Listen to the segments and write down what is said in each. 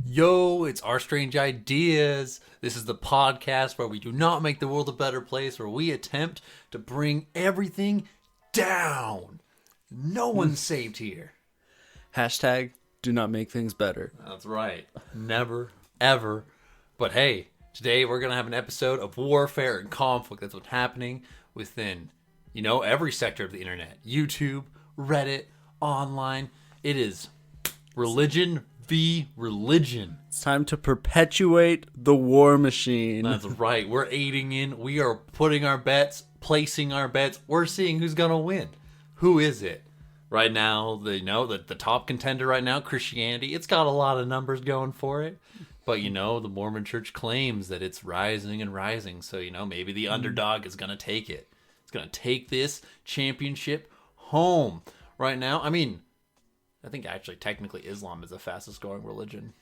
Yo, it's Our Strange Ideas. This is the podcast where we do not make the world a better place, where we attempt to bring everything down. No one's saved here. Hashtag do not make things better. That's right. Never, ever. But hey, today we're going to have an episode of warfare and conflict. That's what's happening within, every sector of the internet. YouTube, Reddit, online. It is religion v. religion. It's time to perpetuate the war machine. That's right. We're aiding in. We are putting our bets, placing our bets. We're seeing who's going to win. Who is it? Right now, the top contender right now, Christianity, it's got a lot of numbers going for it. But, the Mormon church claims that it's rising and rising. So, maybe the underdog is going to take it. It's going to take this championship home. Right now, I think actually technically Islam is the fastest growing religion.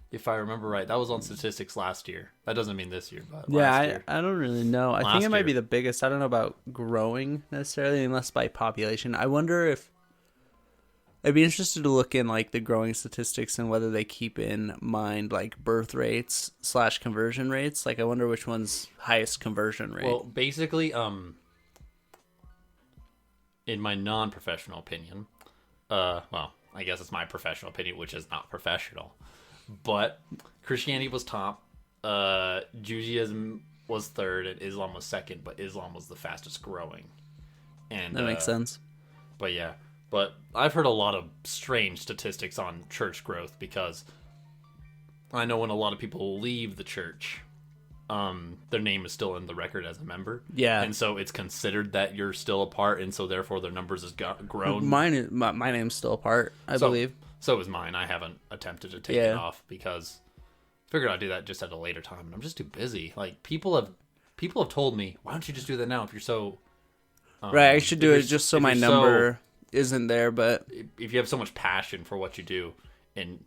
If I remember right, that was on statistics last year. That doesn't mean this year, but last year. I don't really know. I think it might be the biggest. I don't know about growing necessarily, unless by population. I wonder if I'd be interested to look in like the growing statistics and whether they keep in mind like birth rates / conversion rates. Like I wonder which one's highest conversion rate. Well, basically, in my non-professional opinion, I guess it's my professional opinion, which is not professional. But Christianity was top, Judaism was third, and Islam was second, but Islam was the fastest growing. And that makes sense. But I've heard a lot of strange statistics on church growth because I know when a lot of people leave the church, their name is still in the record as a member. Yeah. And so it's considered that you're still a part, and so therefore their numbers has grown. My name's still a part, I believe. So is mine. I haven't attempted to take it off because I figured I'd do that just at a later time, and I'm just too busy. Like people have told me, why don't you just do that now if you're so right, I should do it just so my number isn't there, but if you have so much passion for what you do, and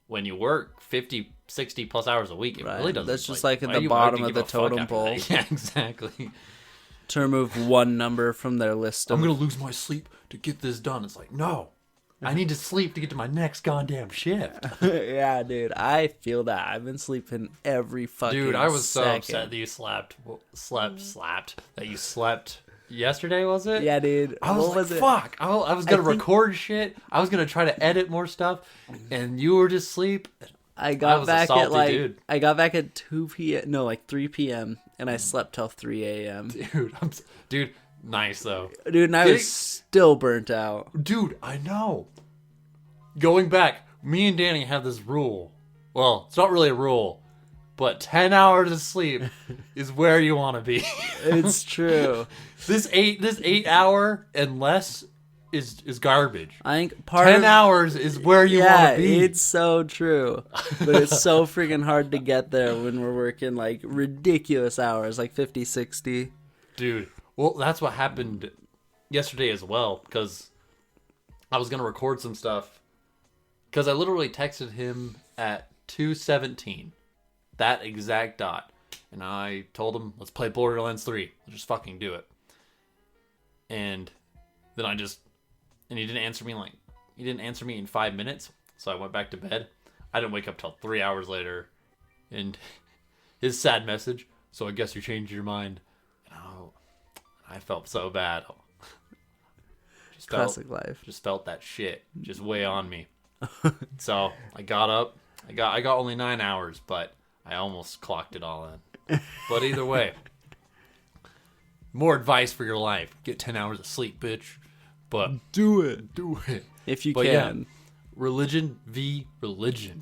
when you work 50, 60 plus hours a week, it really doesn't. That's just like at the bottom of the totem pole. Yeah, exactly. To remove one number from their list. I'm going to lose my sleep to get this done. It's like, no. I need to sleep to get to my next goddamn shift. Yeah, dude. I feel that. I've been sleeping every fucking Dude, I was second. so upset that you that you slept yesterday, was it? Yeah, dude. I was like, fuck. I was going to record shit. I was going to try to edit more stuff. And you were just asleep. I got back at 2 p.m. No, like 3 p.m. And I slept till 3 a.m. Dude, nice though. Dude, and I was still burnt out. Dude, I know. Going back, me and Danny have this rule. Well, it's not really a rule, but 10 hours of sleep is where you want to be. It's true. This 8 hour and less is garbage. I think 10 hours is where you want to be. Yeah, it's so true. But it's so freaking hard to get there when we're working like ridiculous hours, like 50, 60. Dude, well, that's what happened yesterday as well, because I was going to record some stuff. Because I literally texted him at 2:17, that exact dot. And I told him, let's play Borderlands 3. Let's just fucking do it. And then he didn't answer me in 5 minutes. So I went back to bed. I didn't wake up till 3 hours later. And his sad message, so I guess you changed your mind. Oh, I felt so bad. Classic life. Just felt that shit just weigh on me. So I got up. I got only 9 hours, but I almost clocked it all in. But either way, more advice for your life: get 10 hours of sleep, bitch. But do it if you can. Yeah, religion v. religion.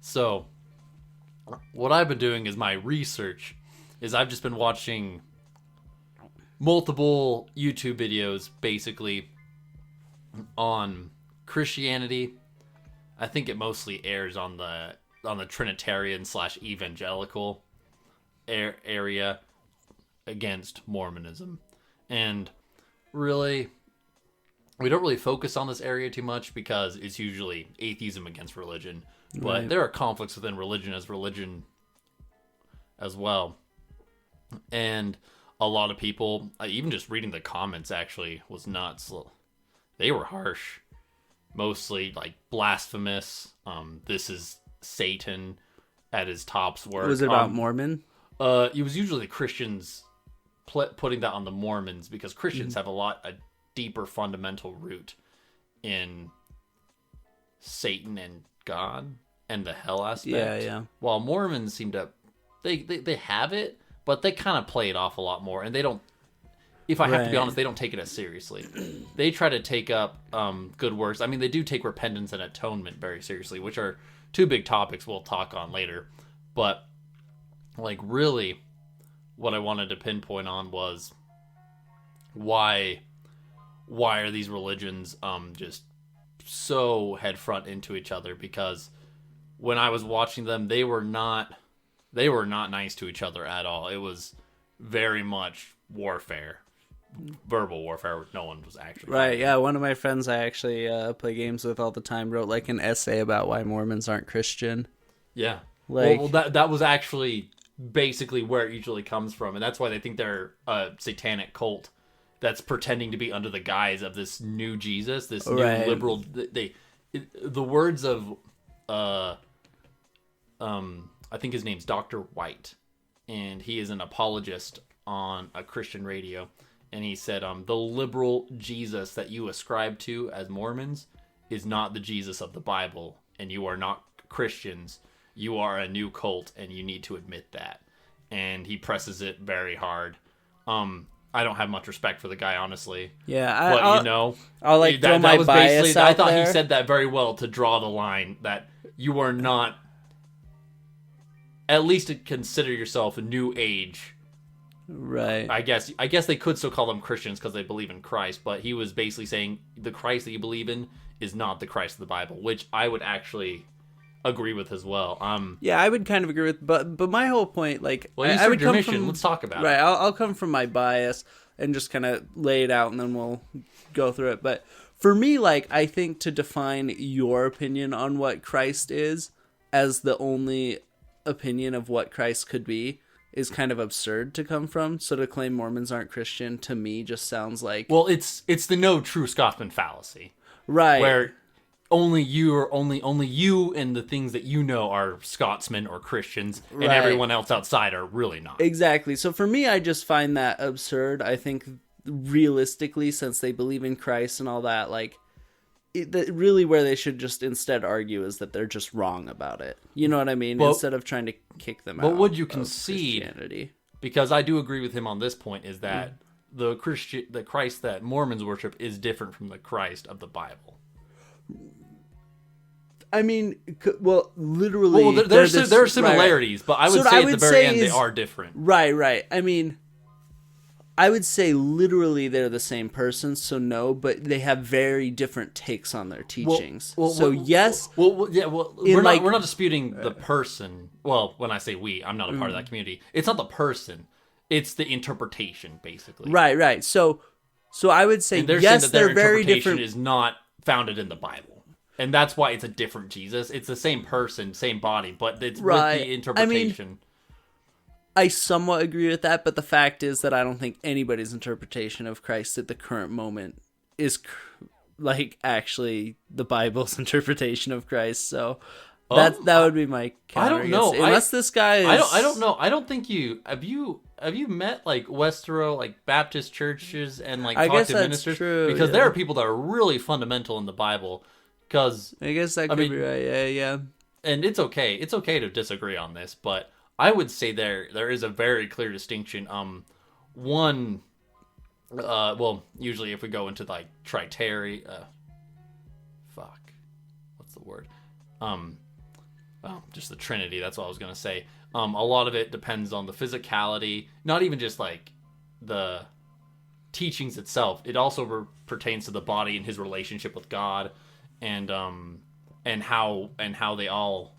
So what I've been doing is my research. I've just been watching multiple YouTube videos, basically on Christianity. I think it mostly airs on the Trinitarian / evangelical area against Mormonism. And really, we don't really focus on this area too much because it's usually atheism against religion. But there are conflicts within religion as well. And a lot of people, even just reading the comments actually was nuts. They were harsh. mostly like blasphemous. This is Satan at his tops work. Was it about Mormon? It was usually the Christians putting that on the Mormons, because Christians have a deeper fundamental root in Satan and God and the hell aspect. Yeah. While Mormons seem to, they have it, but they kind of play it off a lot more, and they don't. If I have to be honest, they don't take it as seriously. They try to take up good works. I mean, they do take repentance and atonement very seriously, which are two big topics we'll talk on later. But, like, really, what I wanted to pinpoint on was why are these religions just so head front into each other? Because when I was watching them, they were not nice to each other at all. It was very much warfare. Verbal warfare. No one was actually fighting. Yeah, one of my friends I actually play games with all the time wrote like an essay about why Mormons aren't Christian. Yeah, well, that was actually basically where it usually comes from, and that's why they think they're a satanic cult that's pretending to be under the guise of this new Jesus, this new liberal. The words of I think his name's Dr. White, and he is an apologist on a Christian radio. And he said, the liberal Jesus that you ascribe to as Mormons is not the Jesus of the Bible, and you are not Christians. You are a new cult, and you need to admit that. And he presses it very hard. I don't have much respect for the guy, honestly. Yeah, I'll like throw my bias out I thought there. He said that very well to draw the line that you are not, at least to consider yourself a new age. Right. I guess they could still call them Christians because they believe in Christ, but he was basically saying the Christ that you believe in is not the Christ of the Bible, which I would actually agree with as well. Yeah, I would kind of agree with, but my whole point, like, well, you started your mission. Let's talk about it. Right, I'll come from my bias and just kind of lay it out, and then we'll go through it. But for me, like, I think to define your opinion on what Christ is as the only opinion of what Christ could be is kind of absurd to come from. So to claim Mormons aren't Christian, to me, just sounds like... Well, it's the no true Scotsman fallacy. Right. Where only you and the things that you know are Scotsmen or Christians, and everyone else outside are really not. Exactly. So for me, I just find that absurd. I think realistically, since they believe in Christ and all that, like... really where they should just instead argue is that they're just wrong about it. You know what I mean? Instead of trying to kick them out. But would you concede, Christianity? Because I do agree with him on this point, is that the Christ that Mormons worship is different from the Christ of the Bible. I mean, well, literally... Well, there are similarities, but I would say at the very end they are different. Right. I mean... I would say literally they're the same person, so no, but they have very different takes on their teachings. Yes. We're not disputing the person. Well, when I say we, I'm not a part of that community. It's not the person. It's the interpretation, basically. Right. So I would say yes, they're very different. Is not founded in the Bible. And that's why it's a different Jesus. It's the same person, same body, but it's with the interpretation. I somewhat agree with that, but the fact is that I don't think anybody's interpretation of Christ at the current moment is like actually the Bible's interpretation of Christ. So that would be my counter. I don't know. Unless this guy is... I don't know. I don't think you have you met like Westero, like Baptist churches and like talked to ministers? True, because there are people that are really fundamental in the Bible. Because I guess that could be right. Yeah. And it's okay. It's okay to disagree on this, but I would say there is a very clear distinction. Usually if we go into like tritary, what's the word? Just the Trinity. That's what I was gonna say. A lot of it depends on the physicality, not even just like the teachings itself. It also pertains to the body and his relationship with God, and how they all.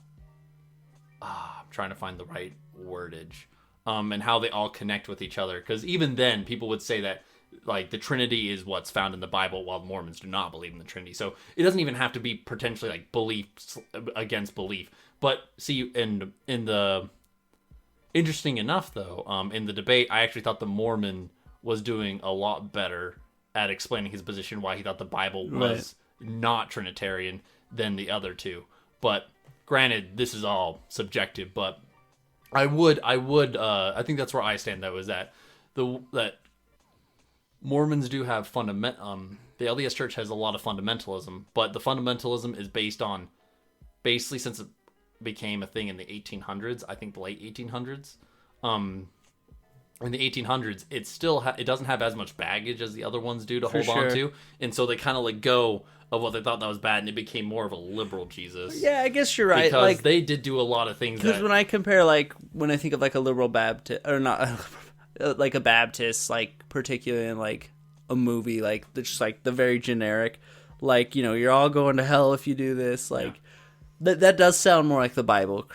I'm trying to find the right wordage, and how they all connect with each other. Because even then, people would say that like the Trinity is what's found in the Bible, while Mormons do not believe in the Trinity. So it doesn't even have to be potentially like belief against belief. But see, in the interesting enough though, in the debate, I actually thought the Mormon was doing a lot better at explaining his position, why he thought the Bible was not Trinitarian than the other two. But granted, this is all subjective, but I think that's where I stand though, is that that Mormons do have the LDS Church has a lot of fundamentalism, but the fundamentalism is based on, basically since it became a thing in the 1800s, I think the late 1800s, in the 1800s, it doesn't have as much baggage as the other ones do to hold on to, and so they kind of let go of what they thought that was bad, and it became more of a liberal Jesus. Yeah, I guess you're right. Because like, they did do a lot of things. Because when I compare, when I think of a liberal Baptist, or not, like a Baptist, particularly in a movie, just the very generic, you're all going to hell if you do this. That does sound more like the Bible.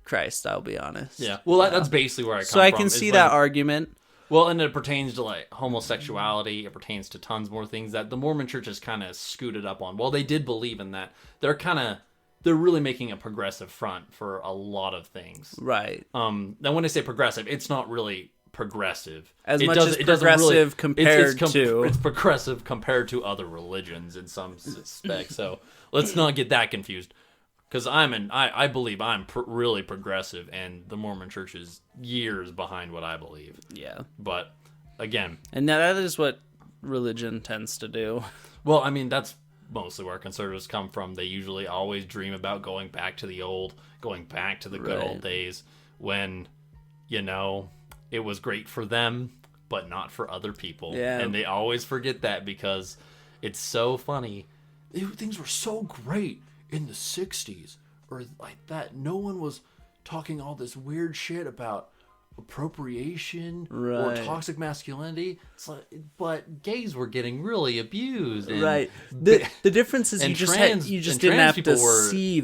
Christ, I'll be honest. Yeah. Well, that's basically where I come from. So I can see that argument. Well, and it pertains to homosexuality. It pertains to tons more things that the Mormon Church has kind of scooted up on. Well, they did believe in that. They're really making a progressive front for a lot of things. Right. Now when I say progressive, it's not really progressive. As much as progressive compared to... It's progressive compared to other religions in some respects. So let's not get that confused. Because I believe I'm really progressive, and the Mormon Church is years behind what I believe. Yeah. But, again... And now that is what religion tends to do. Well, I mean, that's mostly where conservatives come from. They usually always dream about going back to the good old days when, it was great for them, but not for other people. Yeah. And they always forget that because it's so funny. Things were so great in the 60s or like that. No one was talking all this weird shit about appropriation or toxic masculinity. But gays were getting really abused. And right. The difference is you just didn't have to see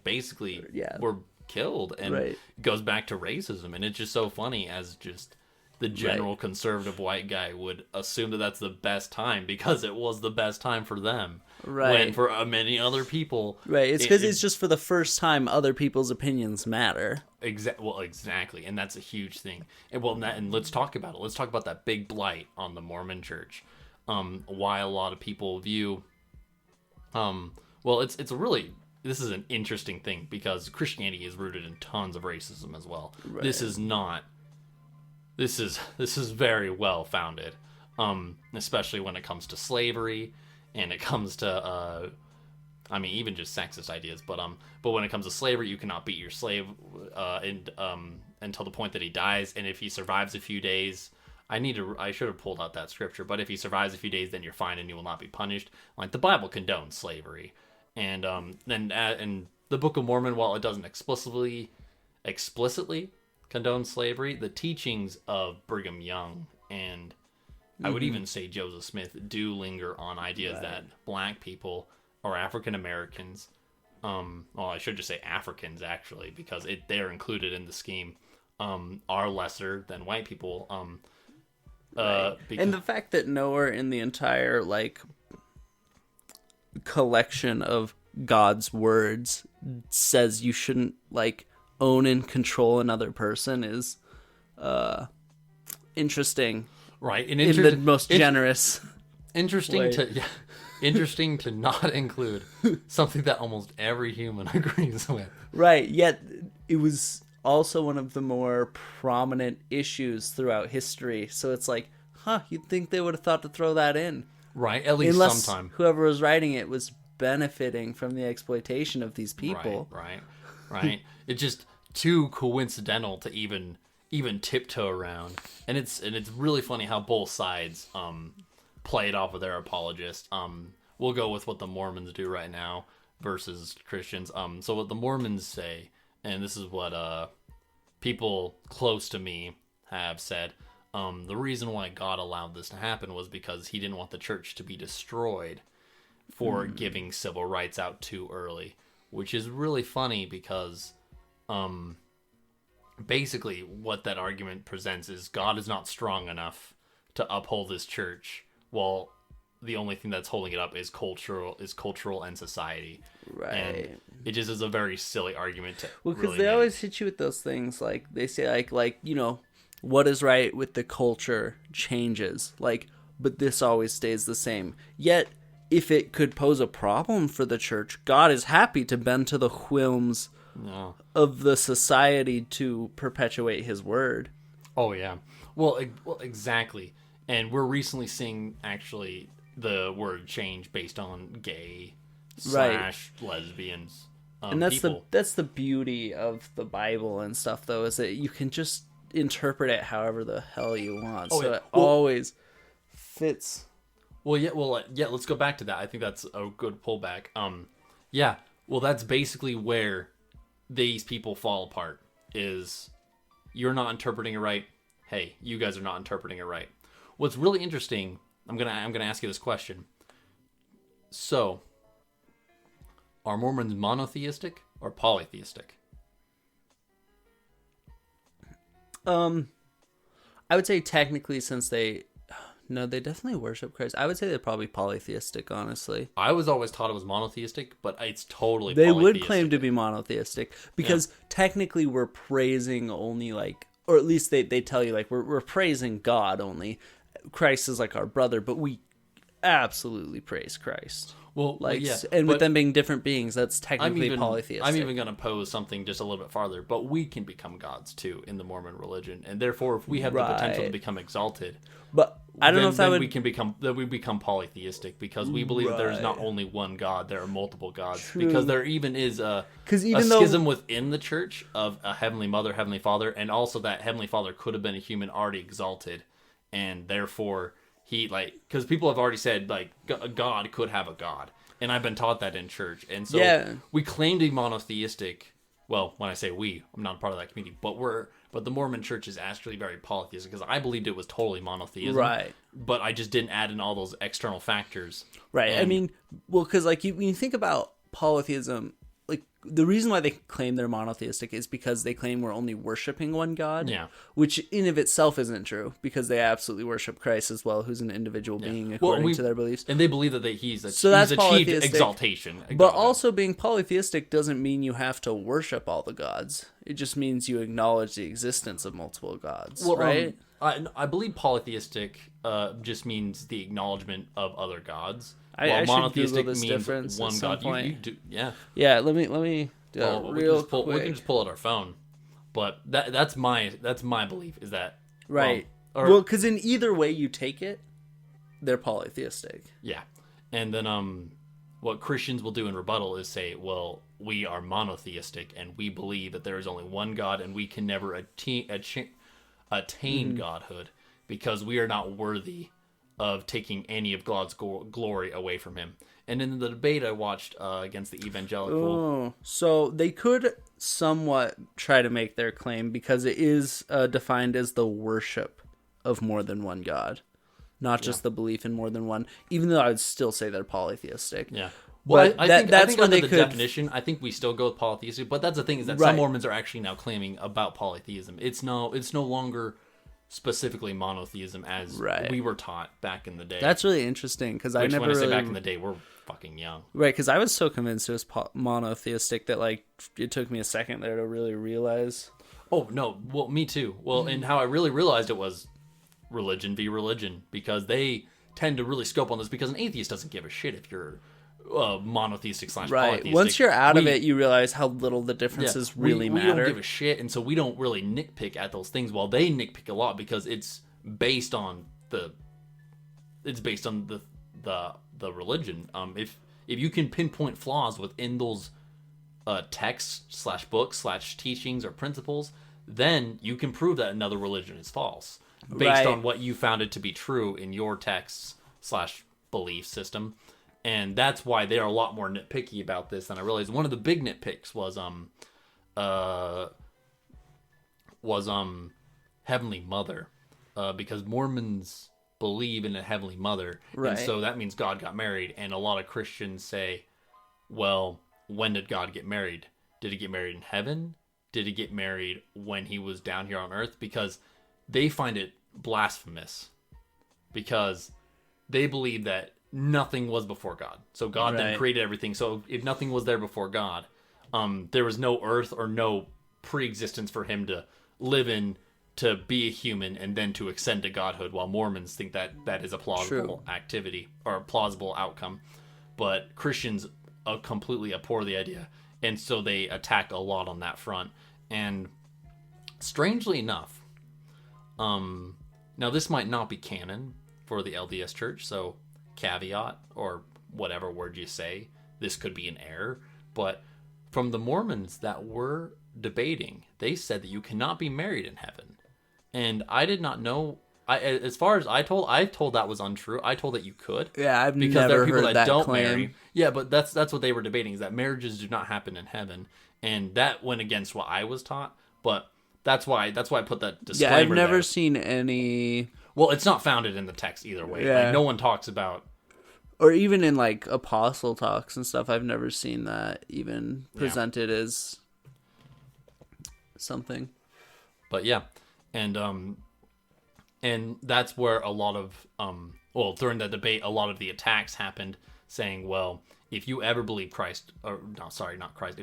basically were killed, and right. It goes back to racism, and it's just so funny as just the general conservative white guy would assume that that's the best time because it was the best time for them. Right. When for many other people... Right, it's because it's just for the first time other people's opinions matter. Exactly, and that's a huge thing. And let's talk about it. Let's talk about that big blight on the Mormon Church. Why a lot of people view... This is an interesting thing because Christianity is rooted in tons of racism as well. Right. This is very well founded, especially when it comes to slavery and it comes to, even just sexist ideas. But when it comes to slavery, you cannot beat your slave until the point that he dies. And if he survives a few days, I should have pulled out that scripture. But if he survives a few days, then you're fine and you will not be punished. The Bible condones slavery, and in the Book of Mormon, while it doesn't explicitly condone slavery, the teachings of Brigham Young and I would even say Joseph Smith do linger on ideas that black people or African Americans, I should just say Africans actually, because they're included in the scheme, are lesser than white people. And the fact that nowhere in the entire collection of God's words says you shouldn't own and control another person is interesting, right? And in the most generous interesting way. Interesting to not include something that almost every human agrees with, right? Yet it was also one of the more prominent issues throughout history, so it's you'd think they would have thought to throw that in, right? At least unless sometime whoever was writing it was benefiting from the exploitation of these people, right. It's just too coincidental to even tiptoe around, and it's really funny how both sides play it off of their apologists. We'll go with what the Mormons do right now versus Christians. So what the Mormons say, and this is what people close to me have said, the reason why God allowed this to happen was because he didn't want the church to be destroyed for giving civil rights out too early, which is really funny because basically what that argument presents is God is not strong enough to uphold his church, while the only thing that's holding it up is cultural and society. Right. And it just is a very silly argument to because really they make. always hit you with those things they say what is right with the culture changes, but this always stays the same. Yet if it could pose a problem for the church, God is happy to bend to the whims of the society to perpetuate his word. Oh, yeah. Well, exactly. And we're recently seeing, actually, the word change based on gay / lesbians. And that's people. that's the beauty of the Bible and stuff, though, is that you can just interpret it however the hell you want. It always fits. Well, let's go back to that. I think that's a good pullback. That's basically where these people fall apart, is you're not interpreting it right. Hey, you guys are not interpreting it right. What's really interesting, I'm gonna ask you this question. So, are Mormons monotheistic or polytheistic? I would say technically, since they definitely worship Christ. I would say they're probably polytheistic, honestly. I was always taught it was monotheistic, but it's totally They would claim to be monotheistic because technically we're praising only or at least they tell you we're praising God only. Christ is like our brother, but we absolutely praise Christ. And with them being different beings, that's technically polytheistic. I'm even going to pose something just a little bit farther, but we can become gods too in the Mormon religion, and therefore, if we have the potential to become exalted, but I don't know if that would we become polytheistic, because we believe that there is not only one God, there are multiple gods. True. Because there even is a schism within the church of a heavenly mother, heavenly father, and also that heavenly father could have been a human already exalted, and therefore. Because people have already said, God could have a God. And I've been taught that in church. And so we claim to be monotheistic. Well, when I say we, I'm not a part of that community. But the Mormon church is actually very polytheistic, because I believed it was totally monotheism. Right. But I just didn't add in all those external factors. Right. Because when you think about polytheism, the reason why they claim they're monotheistic is because they claim we're only worshiping one God. Yeah. Which in of itself isn't true, because they absolutely worship Christ as well, who's an individual being according to their beliefs. And they believe that he's that's achieved exaltation. But also being polytheistic doesn't mean you have to worship all the gods. It just means you acknowledge the existence of multiple gods, right? I believe polytheistic just means the acknowledgement of other gods. I monotheistic means difference one God. You do, yeah. Yeah. Let me do that real quick. We can just pull out our phone, but that's my belief, is that right. Because in either way you take it, they're polytheistic. Yeah, and then what Christians will do in rebuttal is say, well, we are monotheistic and we believe that there is only one God and we can never attain godhood because we are not worthy of taking any of God's glory away from him. And in the debate I watched against the evangelical... So they could somewhat try to make their claim, because it is defined as the worship of more than one God, not just the belief in more than one, even though I would still say they're polytheistic. Yeah. Well, I think when they could... definition, I think we still go with polytheistic, but that's the thing, is that some Mormons are actually now claiming about polytheism. It's no longer... specifically monotheism as we were taught back in the day. That's really interesting, because I never when I say really... back in the day, we're fucking young. Right, because I was so convinced it was monotheistic that it took me a second there to really realize. Oh, no. Well, me too. Well, and how I really realized it was religion v. religion, because they tend to really scope on this, because an atheist doesn't give a shit if you're monotheistic / polytheistic. Once you're out of it, you realize how little the differences really matter. We don't give a shit, and so we don't really nitpick at those things, while they nitpick a lot, because it's based on the religion. If you can pinpoint flaws within those texts / books / teachings or principles, then you can prove that another religion is false based on what you found it to be true in your texts / belief system. And that's why they're a lot more nitpicky about this than I realized. One of the big nitpicks was Heavenly Mother, because Mormons believe in a Heavenly Mother, and so that means God got married. And a lot of Christians say, well, when did God get married? Did he get married in heaven? Did he get married when he was down here on earth? Because they find it blasphemous, because they believe that nothing was before God. So God then created everything. So if nothing was there before God, there was no earth or no pre-existence for him to live in, to be a human, and then to ascend to godhood, while Mormons think that that is a plausible activity or a plausible outcome. but Christians completely abhor the idea, and so they attack a lot on that front. And strangely enough, now this might not be canon for the LDS Church, so caveat, or whatever word you say, this could be an error, but from the Mormons that were debating, they said that you cannot be married in heaven. And I did not know. As far as I told that was untrue. I told that you could. Yeah, I've because never there are people heard that that don't claim. marry. Yeah, but that's what they were debating, is that marriages do not happen in heaven, and that went against what I was taught. But that's why I put that disclaimer. Yeah, I've never there. seen any. Well, it's not founded in the text either way. Yeah. Like, no one talks about. Or even in like apostle talks and stuff, I've never seen that even presented as something. But yeah, and that's where a lot of during the debate, a lot of the attacks happened, saying, well, if you ever believe if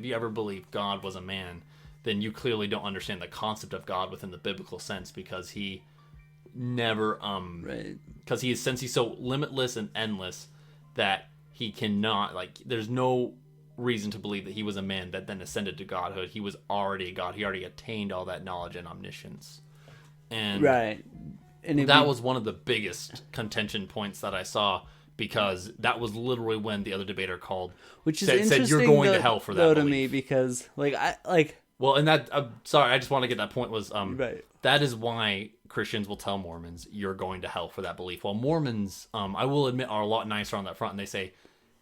you ever believe God was a man, then you clearly don't understand the concept of God within the biblical sense, because he never because since he's so limitless and endless that he cannot, like, there's no reason to believe that he was a man that then ascended to godhood. He was already a god. He already attained all that knowledge and omniscience. And and that was one of the biggest contention points that I saw, because that was literally when the other debater called, which is interesting, said you're going to hell for that to me, because well, and that sorry, I just want to get that point, was right. That is why Christians will tell Mormons you're going to hell for that belief. While Mormons, I will admit, are a lot nicer on that front, and they say,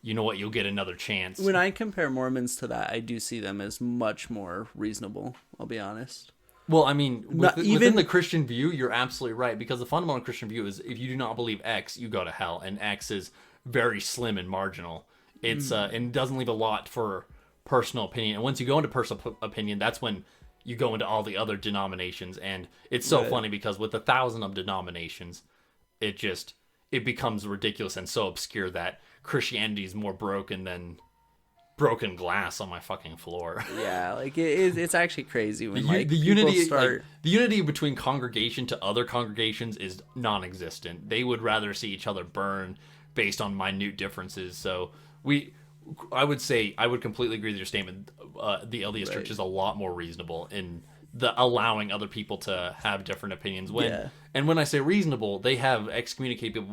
you know what, you'll get another chance. When I compare Mormons to that, I do see them as much more reasonable, I'll be honest. Well, I mean, within the Christian view, you're absolutely right, because the fundamental Christian view is, if you do not believe X, you go to hell, and X is very slim and marginal. It's and it doesn't leave a lot for personal opinion. And once you go into personal opinion, that's when you go into all the other denominations. And it's so funny, because with 1,000 of denominations, it becomes ridiculous and so obscure that Christianity is more broken than broken glass on my fucking floor. Yeah, like it's actually crazy when the unity between congregation to other congregations is non-existent. They would rather see each other burn based on minute differences. So I would say, I would completely agree with your statement. The LDS Church is a lot more reasonable in the allowing other people to have different opinions. And when I say reasonable, they have excommunicated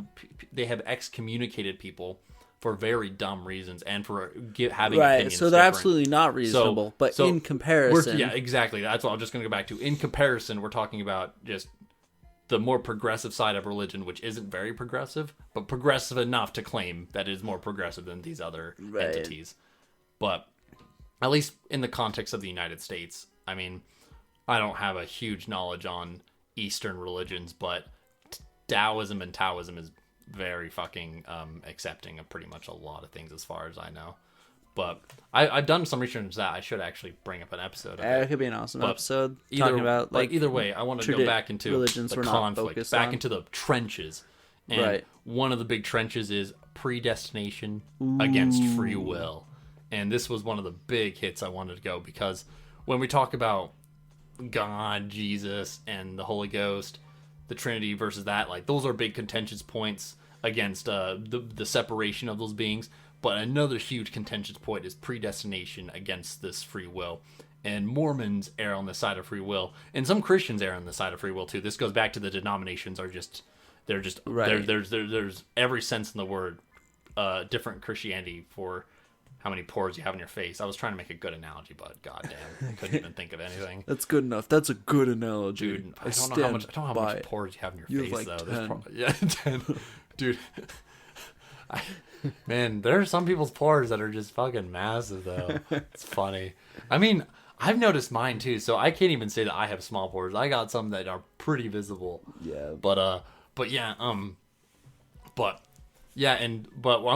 people for very dumb reasons, and for having opinions. So they're absolutely not reasonable. So in comparison, yeah, exactly. That's what I'm just going to go back to. In comparison, we're talking about just the more progressive side of religion, which isn't very progressive, but progressive enough to claim that it is more progressive than these other entities. But at least in the context of the United States, I mean, I don't have a huge knowledge on Eastern religions, but Taoism and Taoism is very fucking accepting of pretty much a lot of things, as far as I know. But I've done some research into that. I should actually bring up an episode of it. It could be an awesome episode talking about, like, either way, I want to go back into religions the conflict, back into the trenches. And one of the big trenches is predestination against free will. And this was one of the big hits I wanted to go, because when we talk about God, Jesus, and the Holy Ghost, the Trinity versus that, like, those are big contentious points against the separation of those beings. But another huge contentious point is predestination against this free will. And Mormons err on the side of free will, and some Christians err on the side of free will too. This goes back to the denominations there's every sense in the word different Christianity for how many pores you have in your face. I was trying to make a good analogy, but goddamn, I couldn't even think of anything. That's good enough. That's a good analogy. Dude, I don't know how much pores you have in your face, like though. 10. 10. Dude. Man, there are some people's pores that are just fucking massive, though. It's funny. I mean, I've noticed mine too, so I can't even say that I have small pores. I got some that are pretty visible. Yeah. But I'm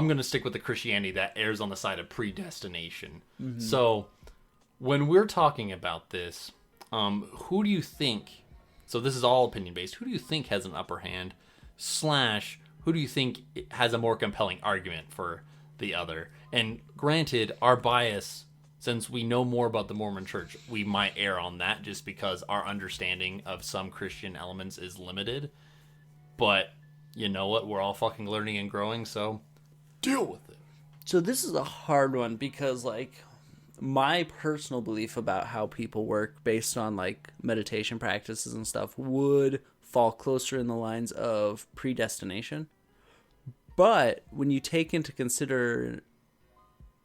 gonna stick with the Christianity that errs on the side of predestination. Mm-hmm. So when we're talking about this, who do you think? So this is all opinion based. Who do you think has an upper hand? / who do you think has a more compelling argument for the other? And granted, our bias, since we know more about the Mormon Church, we might err on that just because our understanding of some Christian elements is limited. But you know what? We're all fucking learning and growing, so deal with it. So this is a hard one because, like, my personal belief about how people work based on, like, meditation practices and stuff would fall closer in the lines of predestination. But when you take into consideration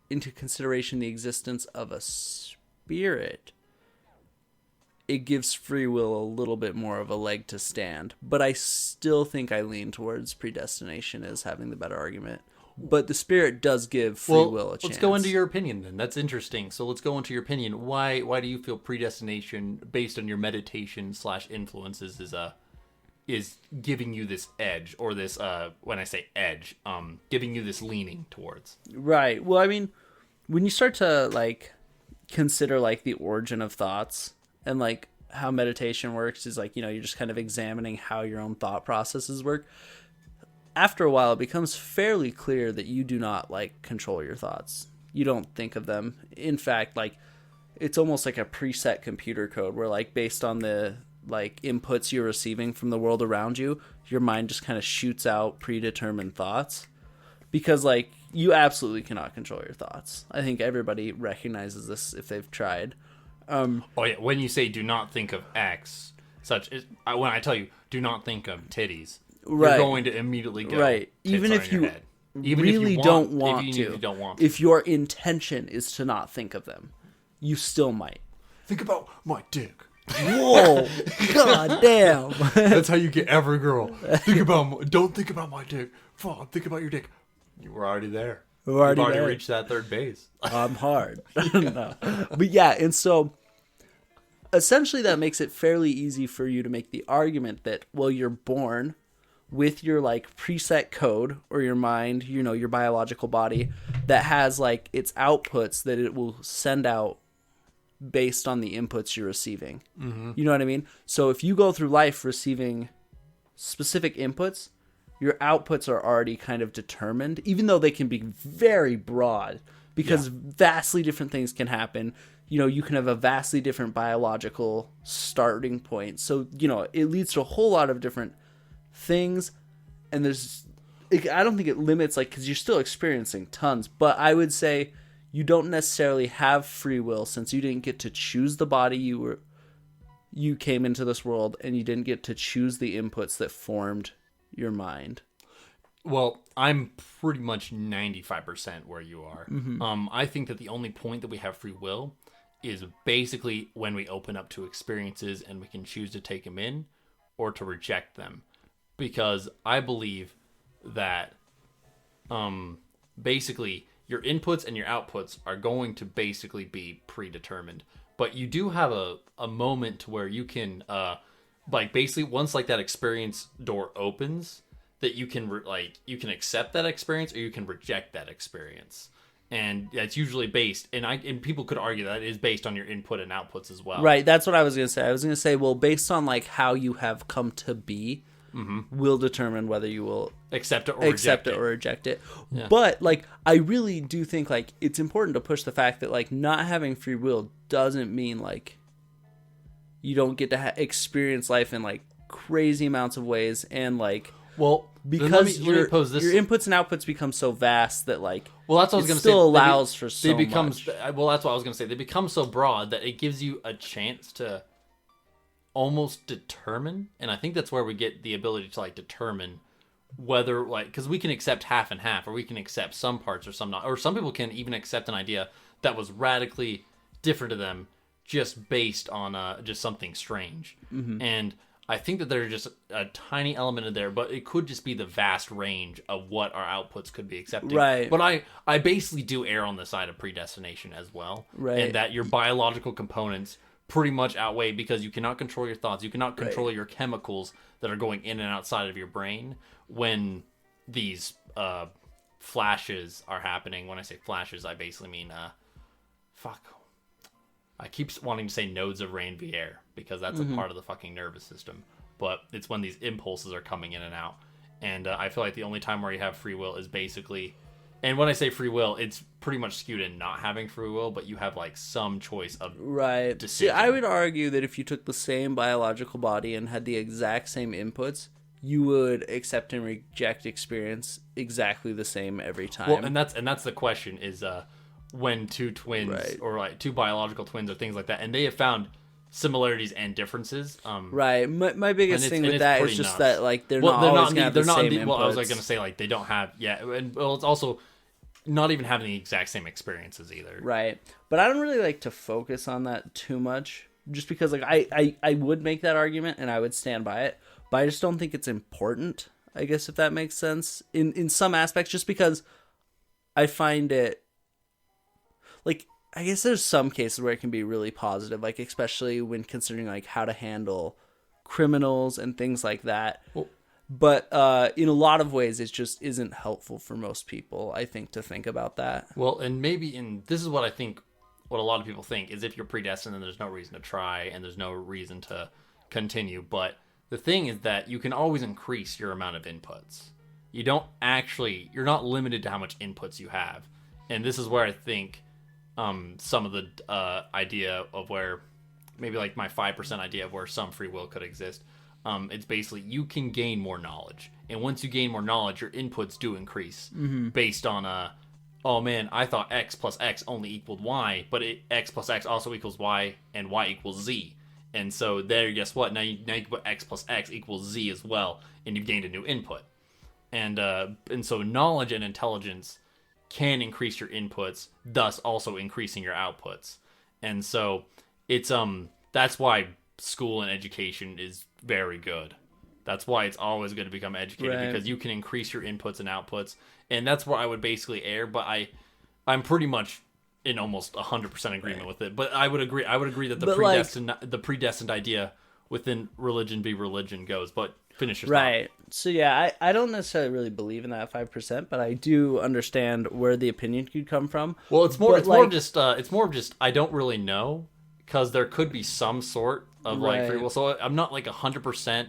the existence of a spirit, it gives free will a little bit more of a leg to stand. But I still think I lean towards predestination as having the better argument. But the spirit does give free will a chance. Let's go into your opinion then. That's interesting. So let's go into your opinion. Why do you feel predestination, based on your meditation / influences, is giving you this edge, or this when I say edge, giving you this leaning towards? Right. Well, I mean, when you start to, like, consider, like, the origin of thoughts and, like, how meditation works is, like, you know, you're just kind of examining how your own thought processes work. After a while, it becomes fairly clear that you do not, like, control your thoughts. You don't think of them. In fact, like, it's almost like a preset computer code where, like, based on the, like, inputs you're receiving from the world around you, your mind just kind of shoots out predetermined thoughts. Because, like, you absolutely cannot control your thoughts. I think everybody recognizes this if they've tried. Oh yeah, when you say do not think of X, such as when I tell you do not think of titties, right, you're going to immediately go right. Even if you really don't want to. If your intention is to not think of them, you still might. Think about my dick. Whoa! God damn! That's how you get every girl. Don't think about my dick. Fuck, think about your dick. You were already there. You've already reached that third base. I'm hard. No. But yeah, and so essentially that makes it fairly easy for you to make the argument that, well, you're born with your, like, preset code, or your mind, you know, your biological body, that has, like, its outputs that it will send out based on the inputs you're receiving. Mm-hmm. You know what I mean? So if you go through life receiving specific inputs, your outputs are already kind of determined, even though they can be very broad, because vastly different things can happen. You know, you can have a vastly different biological starting point. So, you know, it leads to a whole lot of different things. And I don't think it limits, like, because you're still experiencing tons. But I would say you don't necessarily have free will, since you didn't get to choose the body you came into this world, and you didn't get to choose the inputs that formed your mind. Well, I'm pretty much 95% where you are. Mm-hmm. I think that the only point that we have free will is basically when we open up to experiences and we can choose to take them in or to reject them. Because I believe that basically your inputs and your outputs are going to basically be predetermined. But you do have a moment to where you can, like, basically once, like, that experience door opens, that you can you can accept that experience or you can reject that experience, and that's usually based. And people could argue that it is based on your input and outputs as well. Right. That's what I was gonna say. I was gonna say, well, based on, like, how you have come to be, will determine whether you will accept it or reject it. Yeah. But, like, I really do think, like, it's important to push the fact that, like, not having free will doesn't mean, like, you don't get to experience life in, like, crazy amounts of ways, and, like, well, because your inputs and outputs become so vast that, like, well, that's what I was going to say. Still allows for so much. Well, that's what I was going to say. They become so broad that it gives you a chance to almost determine, and I think that's where we get the ability to, like, determine whether, like, because we can accept half and half, or we can accept some parts or some not, or some people can even accept an idea that was radically different to them just based on just something strange. Mm-hmm. And I think that there's just a tiny element in there, but it could just be the vast range of what our outputs could be accepting. Right. But I basically do err on the side of predestination as well. Right. And that your biological components pretty much outweigh, because you cannot control your thoughts. You cannot control your chemicals that are going in and outside of your brain when these flashes are happening. When I say flashes, I basically mean I keep wanting to say nodes of Ranvier, because that's a part of the fucking nervous system. But it's when these impulses are coming in and out. And I feel like the only time where you have free will is basically... And when I say free will, it's pretty much skewed in not having free will, but you have, like, some choice of decision. See, I would argue that if you took the same biological body and had the exact same inputs, you would accept and reject experience exactly the same every time. Well, and that's the question is when two twins Right. or like two biological twins or things like that, and they have found similarities and differences. Right. My biggest thing with that is just that like they're not always going to have the same inputs. Well, I was like going to say like they don't have and well, it's also not even having the exact same experiences either. Right. But I don't really like to focus on that too much, just because like I would make that argument and I would stand by it, but I just don't think it's important, I guess, if that makes sense, in some aspects, just because I find it like, I guess there's some cases where it can be really positive, like especially when considering like how to handle criminals and things like that. Well, but in a lot of ways, it just isn't helpful for most people, I think, to think about that. Well, and this is what I think, what a lot of people think, is if you're predestined, then there's no reason to try and there's no reason to continue. But the thing is that you can always increase your amount of inputs. You're not limited to how much inputs you have. And this is where I think some of the idea of where, maybe like my 5% idea of where some free will could exist, it's basically you can gain more knowledge, and once you gain more knowledge, your inputs do increase based on oh man, I thought x plus x only equaled y, but x plus x also equals y, and y equals z, and so there, guess what, now you can put x plus x equals z as well, and you've gained a new input, and so knowledge and intelligence can increase your inputs, thus also increasing your outputs, and so it's that's why school and education is very good. That's why it's always going to become educated, right? Because you can increase your inputs and outputs, and that's where I would basically err. But I'm pretty much in almost 100% agreement with it. But I would agree that the predestined idea within religion goes. But finish your right. thought. So yeah, I don't necessarily really believe in that 5%, but I do understand where the opinion could come from. Well, it's more of just I don't really know, because there could be some sort of like free will. So I'm not like 100%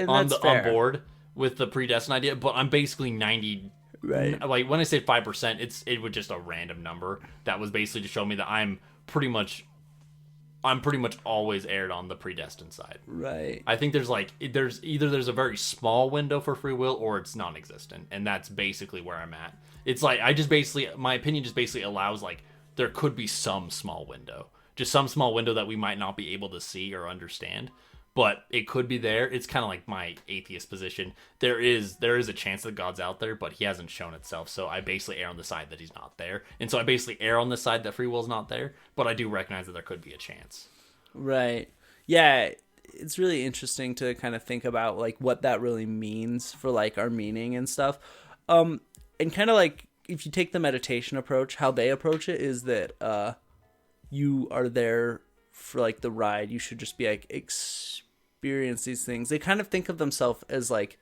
on board with the predestined idea, but I'm basically 90. Right. Like when I say 5%, it was just a random number that was basically to show me that I'm pretty much always erred on the predestined side. Right. I think there's a very small window for free will, or it's non-existent, and that's basically where I'm at. It's like my opinion just basically allows like there could be some small window. Just some small window that we might not be able to see or understand, but it could be there. It's kind of like my atheist position. There is a chance that God's out there, but he hasn't shown itself. So I basically err on the side that he's not there. And so I basically err on the side that free will is not there, but I do recognize that there could be a chance. Right. Yeah. It's really interesting to kind of think about like what that really means for like our meaning and stuff. And kind of like if you take the meditation approach, how they approach it is that, you are there for like the ride. You should just be like experience these things. They kind of think of themselves as like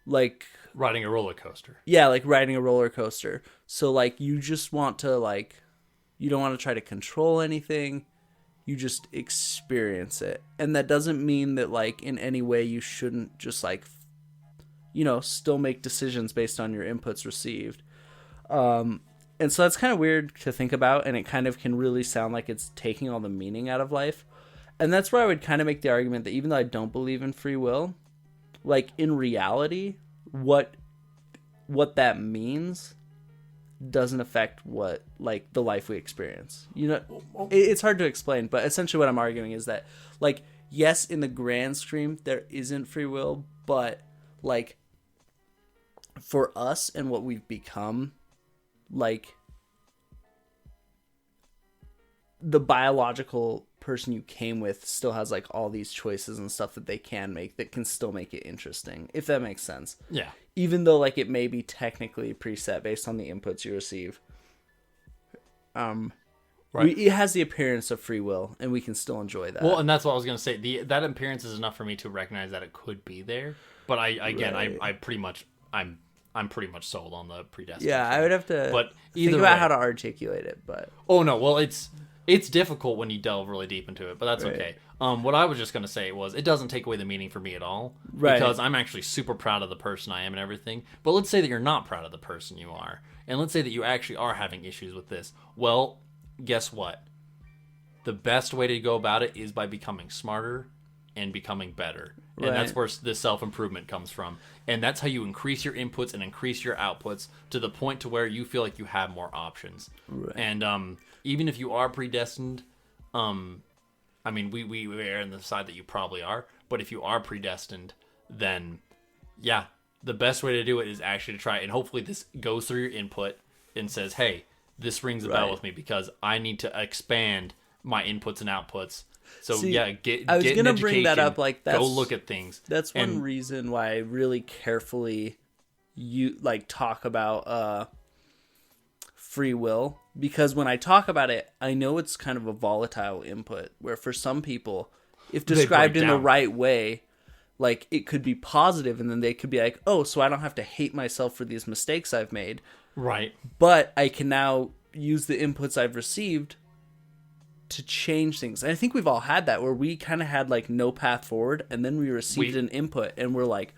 riding a roller coaster. Yeah, like riding a roller coaster. So like you just want to like, you don't want to try to control anything. You just experience it. And that doesn't mean that like in any way you shouldn't just like, still make decisions based on your inputs received. And so that's kind of weird to think about, and it kind of can really sound like it's taking all the meaning out of life. And that's where I would kind of make the argument that even though I don't believe in free will, like in reality, what that means doesn't affect what like the life we experience. It's hard to explain, but essentially what I'm arguing is that like, yes, in the grand scheme, there isn't free will, but like for us and what we've become, like the biological person you came with still has like all these choices and stuff that they can make that can still make it interesting, if that makes sense. Yeah. Even though like it may be technically preset based on the inputs you receive. Right. It has the appearance of free will, and we can still enjoy that. Well, and that's what I was going to say. That appearance is enough for me to recognize that it could be there. But I'm pretty much sold on the predestined. Yeah, I would have to think about how to articulate it, but oh no, well it's difficult when you delve really deep into it, but that's right. Okay. What I was just gonna say was it doesn't take away the meaning for me at all, right? Because I'm actually super proud of the person I am and everything. But let's say that you're not proud of the person you are, and let's say that you actually are having issues with this. Well, guess what? The best way to go about it is by becoming smarter and becoming better. Right. And that's where the self-improvement comes from. And that's how you increase your inputs and increase your outputs to the point to where you feel like you have more options. Right. And even if you are predestined, I mean, we are on the side that you probably are, but if you are predestined, then yeah, the best way to do it is actually to try, and hopefully this goes through your input and says, hey, this rings a bell with me because I need to expand my inputs and outputs. So See, yeah, get I was an gonna education, bring that up. Like, go look at things. That's one reason why I really carefully talk about free will, because when I talk about it, I know it's kind of a volatile input. Where for some people, if described in the right way, like it could be positive, and then they could be like, "Oh, so I don't have to hate myself for these mistakes I've made." Right. But I can now use the inputs I've received to change things. And I think we've all had that, where we kind of had like no path forward, and then we received an input and we're like,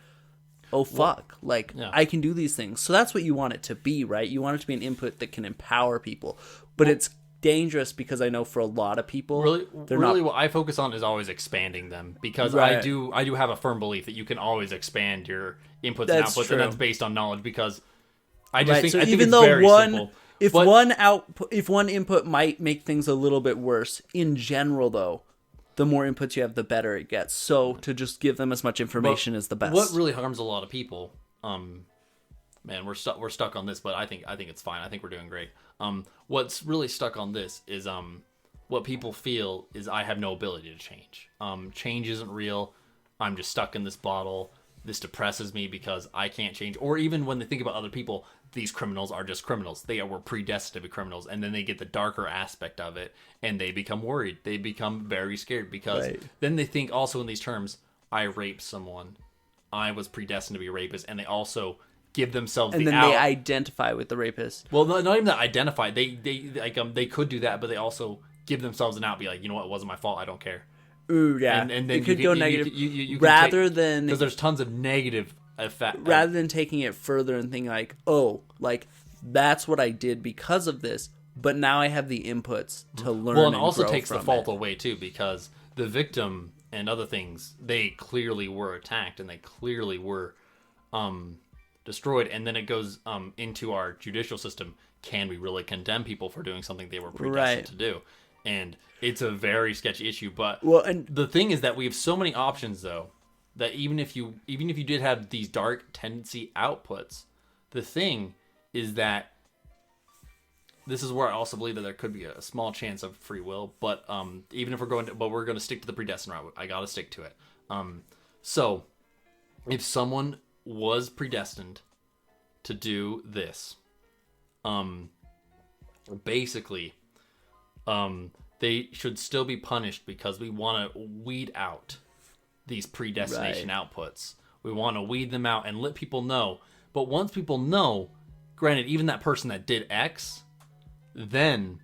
oh fuck, I can do these things. So that's what you want it to be, right? You want it to be an input that can empower people. But it's dangerous because I know for a lot of people, really what I focus on is always expanding them, because I do have a firm belief that you can always expand your inputs and outputs, and that's based on knowledge, because I just think, so I think even it's though very simple. If one input might make things a little bit worse, in general though, the more inputs you have, the better it gets. So to just give them as much information is the best. What really harms a lot of people, man, we're stuck on this, but I think it's fine. I think we're doing great. What's really stuck on this is what people feel is I have no ability to change. Change isn't real. I'm just stuck in this bottle. This depresses me because I can't change. Or even when they think about other people, these criminals are just criminals. They were predestined to be criminals. And then they get the darker aspect of it, and they become worried. They become very scared, because then they think also in these terms, I raped someone. I was predestined to be a rapist. And they also give themselves and the then out. They identify with the rapist. Well, not even that identify. They could do that, but they also give themselves an out. Be like, you know what? It wasn't my fault. I don't care. Ooh, yeah. And then it could go negative. Than because there's tons of negative effect. Rather than taking it further and thinking like, oh, like that's what I did because of this, but now I have the inputs to learn. Well, and also grow takes the from fault it. away too, because the victim and other things, they clearly were attacked and they clearly were destroyed. And then it goes into our judicial system. Can we really condemn people for doing something they were predestined to do? And it's a very sketchy issue, but the thing is that we have so many options, though, that even if you did have these dark tendency outputs, the thing is that this is where I also believe that there could be a small chance of free will. But even if we're going to stick to the predestined route. I got to stick to it. So if someone was predestined to do this, basically. They should still be punished, because we want to weed out these predestination outputs. We want to weed them out and let people know. But once people know, granted, even that person that did X, then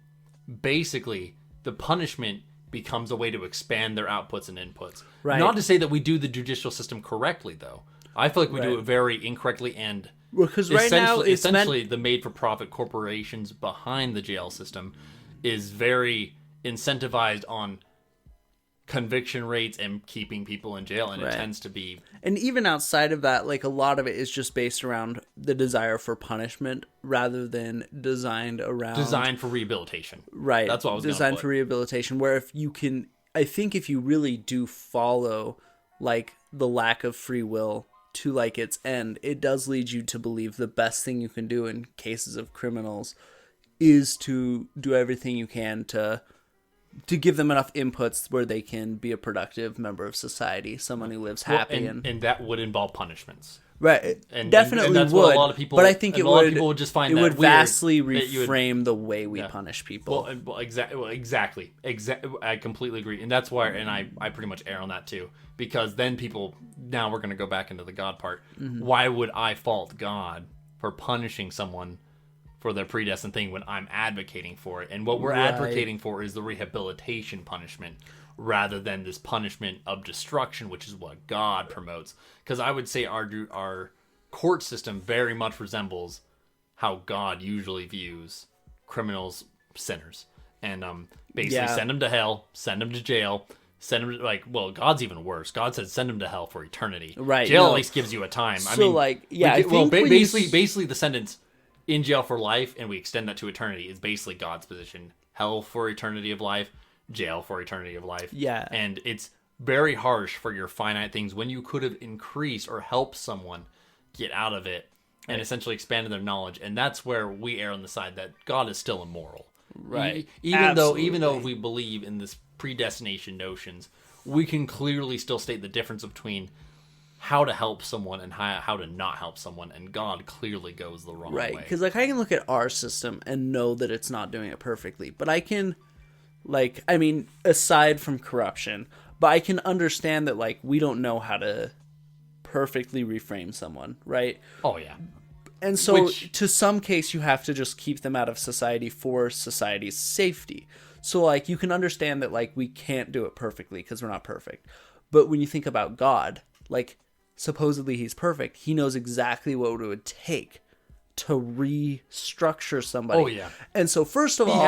basically the punishment becomes a way to expand their outputs and inputs. Right. Not to say that we do the judicial system correctly, though. I feel like we do it very incorrectly, and because right now it's essentially the made-for-profit corporations behind the jail system is very incentivized on conviction rates and keeping people in jail, and it tends to be. And even outside of that, like a lot of it is just based around the desire for punishment rather than designed for rehabilitation. Right. That's what I was designed for rehabilitation. Where if you can, I think if you really do follow like the lack of free will to like its end, it does lead you to believe the best thing you can do in cases of criminals is to do everything you can to give them enough inputs where they can be a productive member of society, someone who lives happy, and that would involve punishments, right? And definitely and that's would. What a lot of people, but I think a lot of people would just find it that would weird, vastly reframe the way we punish people. Exactly. I completely agree, and that's why, and I pretty much err on that too, because then people. Now we're going to go back into the God part. Mm-hmm. Why would I fault God for punishing someone for their predestined thing when I'm advocating for it? And what we're advocating for is the rehabilitation punishment rather than this punishment of destruction, which is what God promotes. Because I would say our court system very much resembles how God usually views criminals, sinners. And basically send them to hell, send them to jail, Send him like, well, God's even worse. God said send him to hell for eternity. Right. Jail at least gives you a time. So, I mean, like, yeah, I think basically the sentence in jail for life, and we extend that to eternity, is basically God's position. Hell for eternity of life, jail for eternity of life. Yeah. And it's very harsh for your finite things when you could have increased or helped someone get out of it and essentially expanded their knowledge. And that's where we err on the side that God is still immoral. Right. Even though we believe in this predestination notions, we can clearly still state the difference between how to help someone and how to not help someone, and God clearly goes the wrong way. Right, because like I can look at our system and know that it's not doing it perfectly, but I can, like, I mean, aside from corruption, but I can understand that like we don't know how to perfectly reframe someone, right? Oh yeah. And so to some case you have to just keep them out of society for society's safety. So like you can understand that like we can't do it perfectly because we're not perfect. But when you think about God, like supposedly he's perfect, he knows exactly what it would take to restructure somebody. Oh yeah. And so first of all,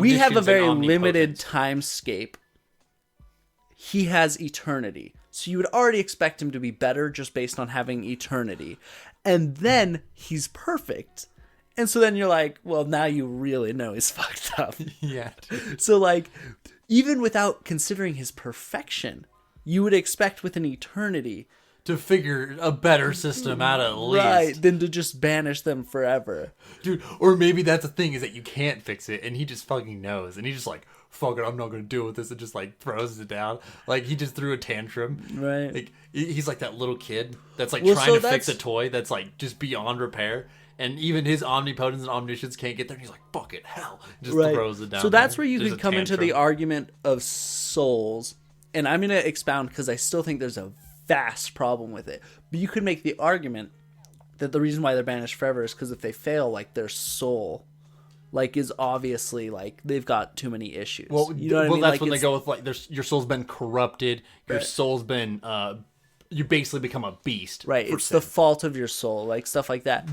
we have a very limited timescape. He has eternity. So you would already expect him to be better just based on having eternity. And then he's perfect. And so then you're like, well, now you really know he's fucked up. Yeah. So like, even without considering his perfection, you would expect with an eternity to figure a better system out at least. Right, than to just banish them forever. Dude, or maybe that's the thing, is that you can't fix it, and he just fucking knows. And he's just like, fuck it, I'm not going to deal with this, and just like throws it down. Like, he just threw a tantrum. Right. Like, he's like that little kid that's like trying to fix a toy that's like just beyond repair. And even his omnipotence and omniscience can't get there. And he's like, fuck it, hell. Just throws it down. So that's where you could come into the argument of souls. And I'm going to expound because I still think there's a vast problem with it. But you could make the argument that the reason why they're banished forever is because if they fail, like their soul, like is obviously like they've got too many issues. Well, you know what I mean? That's like, when they go with like your soul's been corrupted. Your right. soul's been you basically become a beast. Right. It's the fault of your soul, like stuff like that.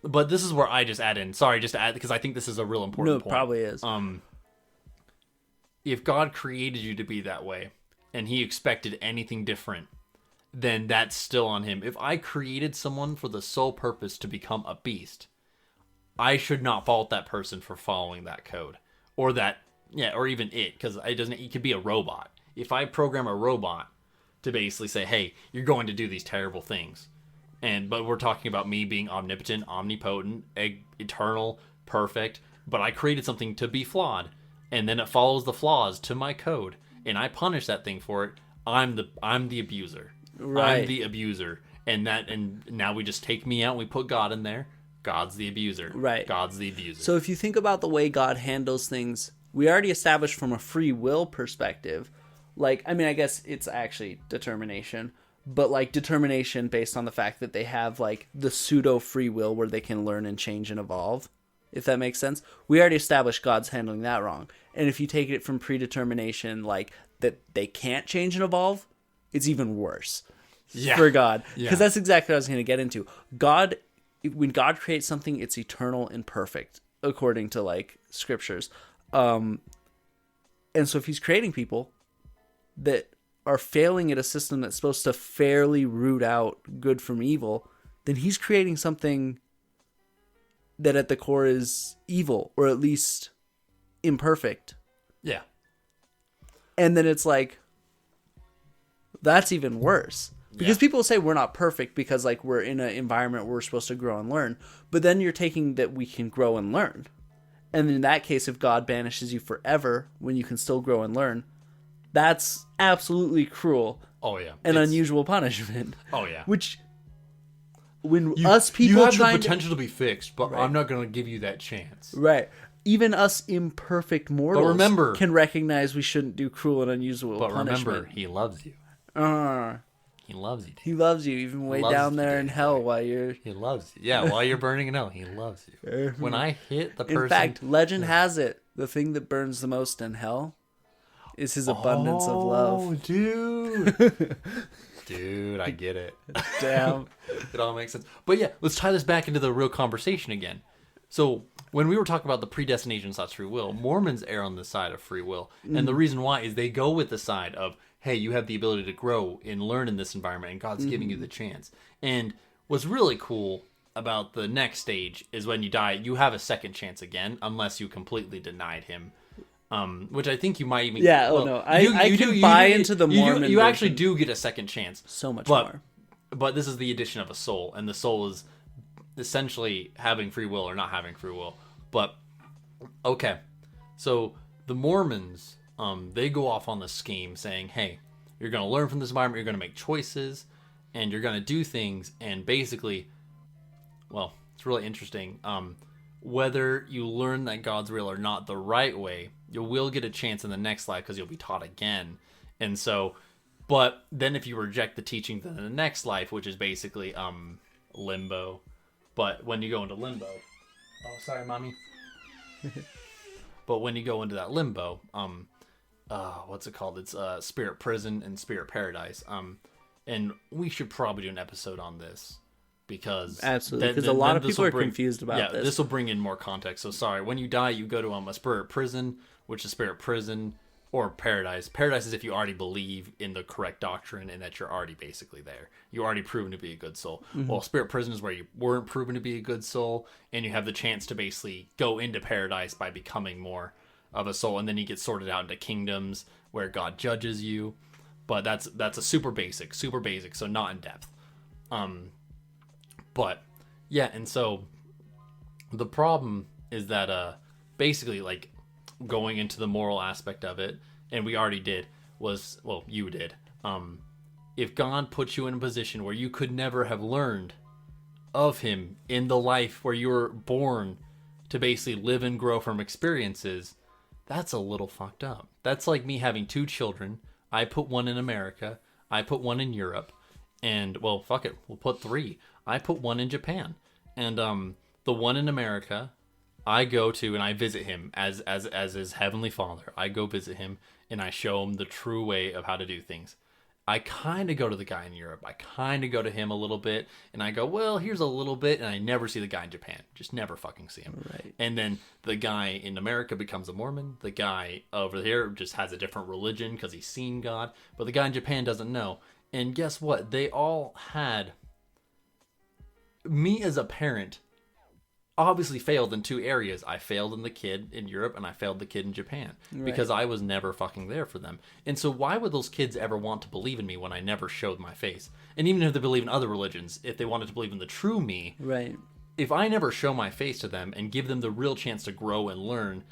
But this is where I just add in. Sorry, just to add, because I think this is a real important point. No, it probably is. If God created you to be that way, and he expected anything different, then that's still on him. If I created someone for the sole purpose to become a beast, I should not fault that person for following that code. Or that, yeah, or even it, because it could be a robot. If I program a robot to basically say, hey, you're going to do these terrible things, but we're talking about me being omnipotent, omnipotent, eternal, perfect, but I created something to be flawed, and then it follows the flaws to my code, and I punish that thing for it. I'm the abuser. Right. I'm the abuser, and now we just take me out and we put God in there. God's the abuser. Right. God's the abuser. So if you think about the way God handles things, we already established from a free will perspective, like, I mean, I guess it's actually determination, but like determination based on the fact that they have like the pseudo free will where they can learn and change and evolve, if that makes sense. We already established God's handling that wrong. And if you take it from predetermination, like that they can't change and evolve, it's even worse for God. Because that's exactly what I was going to get into. God, when God creates something, it's eternal and perfect, according to like scriptures. And so if he's creating people that are failing at a system that's supposed to fairly root out good from evil, then he's creating something that at the core is evil, or at least imperfect. Yeah. And then it's like, that's even worse. Because people say we're not perfect because like we're in an environment where we're supposed to grow and learn. But then you're taking that we can grow and learn. And in that case, if God banishes you forever when you can still grow and learn, that's absolutely cruel. Oh yeah, an unusual punishment. Oh yeah, which when us people you have the potential to be fixed, but I'm not going to give you that chance. Right. Even us imperfect mortals can recognize we shouldn't do cruel and unusual punishment. But remember, he loves you. He loves you. Dude. He loves you even way down there in hell while you're... He loves you. Yeah, while you're burning in hell, he loves you. When I hit the person... In fact, legend has it, the thing that burns the most in hell is his abundance of love. Oh, dude. Dude, I get it. Damn. It all makes sense. But yeah, let's tie this back into the real conversation again. So when we were talking about the predestination / free will, Mormons err on the side of free will. And the reason why is they go with the side of, hey, you have the ability to grow and learn in this environment, and God's giving you the chance. And what's really cool about the next stage is when you die, you have a second chance again, unless you completely denied him. Which I think you might even... Yeah, I can buy into the Mormon You actually do get a second chance. So much more. But this is the addition of a soul, and the soul is essentially having free will or not having free will. But, okay. So, the Mormons, they go off on this scheme saying, hey, you're going to learn from this environment, you're going to make choices, and you're going to do things, and basically, well, it's really interesting. Whether you learn that God's real or not the right way, you will get a chance in the next life because you'll be taught again. And so, but then if you reject the teachings in the next life, which is basically limbo, but when you go into limbo, oh, sorry, mommy. But when you go into that limbo, what's it called? It's spirit prison and spirit paradise. And we should probably do an episode on this. Because absolutely, because a lot of people are confused about this. This will bring in more context. So sorry, when you die, you go to a spirit prison, which is spirit prison, or paradise. Paradise is if you already believe in the correct doctrine and that you're already basically there. You're already proven to be a good soul. Well, spirit prison is where you weren't proven to be a good soul, and you have the chance to basically go into paradise by becoming more of a soul, and then you get sorted out into kingdoms where God judges you. But that's a super basic, so not in depth. But, yeah, and so the problem is that basically, like, going into the moral aspect of it, and we already did, was, well, you did, if God puts you in a position where you could never have learned of him in the life where you were born to basically live and grow from experiences, that's a little fucked up. That's like me having 2 children. I put one in America, I put one in Europe, and, well, fuck it, we'll put 3. I put one in Japan, and the one in America, I go to and I visit him as his heavenly father. I go visit him and I show him the true way of how to do things. I kind of go to the guy in Europe. I kind of go to him a little bit, and I go, well, here's a little bit, and I never see the guy in Japan. Just never fucking see him. Right. And then the guy in America becomes a Mormon. The guy over here just has a different religion because he's seen God, but the guy in Japan doesn't know. And guess what? They all had... Me as a parent obviously failed in 2 areas. I failed in the kid in Europe, and I failed the kid in Japan because I was never fucking there for them. And so why would those kids ever want to believe in me when I never showed my face? And even if they believe in other religions, if they wanted to believe in the true me, right? If I never show my face to them and give them the real chance to grow and learn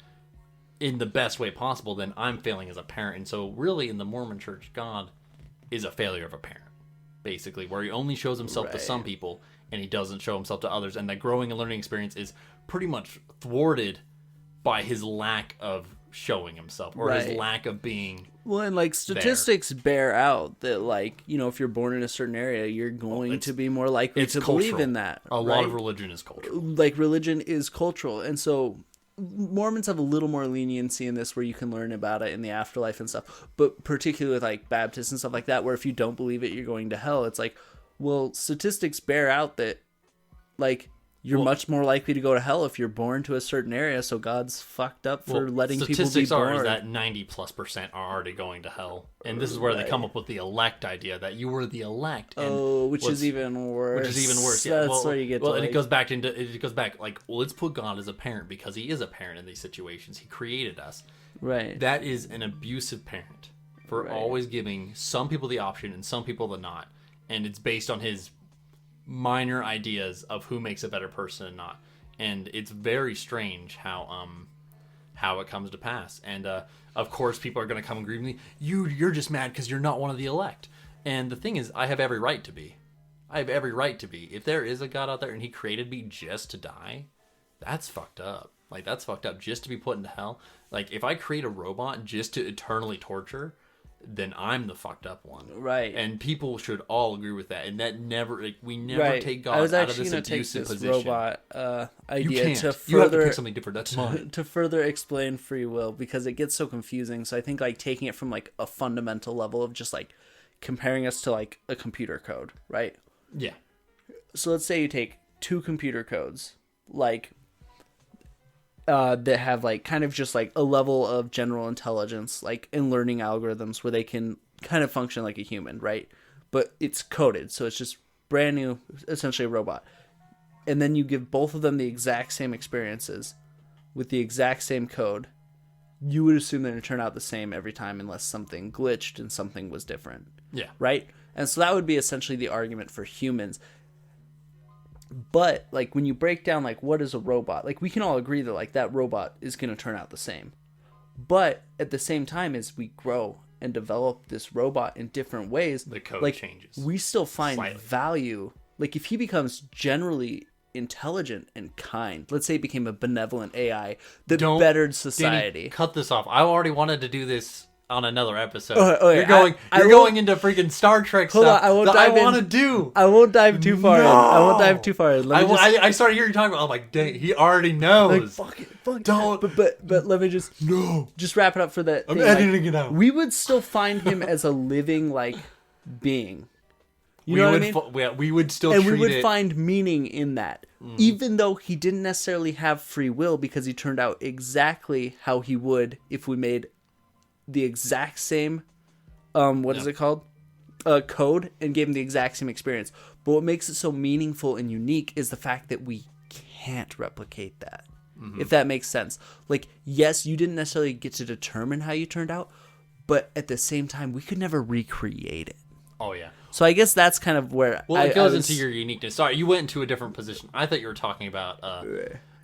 in the best way possible, then I'm failing as a parent. And so really in the Mormon church, God is a failure of a parent, basically, where he only shows himself to some people and he doesn't show himself to others, and that growing and learning experience is pretty much thwarted by his lack of showing himself, or his lack of being well, and like statistics bear out that, like, you know, if you're born in a certain area, you're going to be more likely to believe in that. A lot of religion is cultural. Like, religion is cultural, and so Mormons have a little more leniency in this, where you can learn about it in the afterlife and stuff, but particularly with like Baptists and stuff like that, where if you don't believe it, you're going to hell. It's like, well, statistics bear out that, like, you're much more likely to go to hell if you're born to a certain area, so God's fucked up for letting people be born. Statistics are that 90+% are already going to hell. And this is where they come up with the elect idea, that you were the elect. And which is even worse. Which is even worse, yeah. That's where you get to, and it goes back, like, well, let's put God as a parent, because he is a parent in these situations. He created us. Right. That is an abusive parent for always giving some people the option and some people the not. And it's based on his minor ideas of who makes a better person and not. And it's very strange how it comes to pass. And of course, people are going to come and grieve me. You're just mad because you're not one of the elect. And the thing is, I have every right to be. I have every right to be. If there is a God out there and he created me just to die, that's fucked up. Like, that's fucked up just to be put into hell. Like, if I create a robot just to eternally torture, then I'm the fucked up one. Right. And people should all agree with that. And that never, like, we never take God out of this abusive position. I was actually going to take this robot idea to further... You have to pick something different. That's mine. To further explain free will, because it gets so confusing. So I think, like, taking it from, like, a fundamental level of just, like, comparing us to, like, a computer code, right? Yeah. So let's say you take 2 computer codes. Like, that have like kind of just like a level of general intelligence, like in learning algorithms where they can kind of function like a human, right? But it's coded, so it's just brand new, essentially a robot. And then you give both of them the exact same experiences with the exact same code. You would assume they're going to turn out the same every time unless something glitched and something was different. Yeah. Right? And so that would be essentially the argument for humans. But like when you break down like what is a robot, like we can all agree that like that robot is going to turn out the same. But at the same time, as we grow and develop this robot in different ways, the code like, changes. We still find slightly. value. Like if he becomes generally intelligent and kind, let's say he became a benevolent AI that bettered society. Danny, cut this off. I already wanted to do this on another episode. Okay. You're going into freaking Star Trek stuff I want to do. I won't dive too far in. I won't dive too far in. I started hearing you talking about. I'm like, dang, he already knows. Like, fuck it. Don't. But let me just wrap it up for that. I'm editing it out. We would still find him as a living like being. You know what I mean? We would still and treat we would it. find meaning in that, even though he didn't necessarily have free will, because he turned out exactly how he would if we made the exact same, what is it called? Code, and gave him the exact same experience. But what makes it so meaningful and unique is the fact that we can't replicate that. If that makes sense. Like, yes, you didn't necessarily get to determine how you turned out, but at the same time, we could never recreate it. Oh, yeah. So I guess that's kind of where it goes into your uniqueness. Sorry, you went into a different position. I thought you were talking about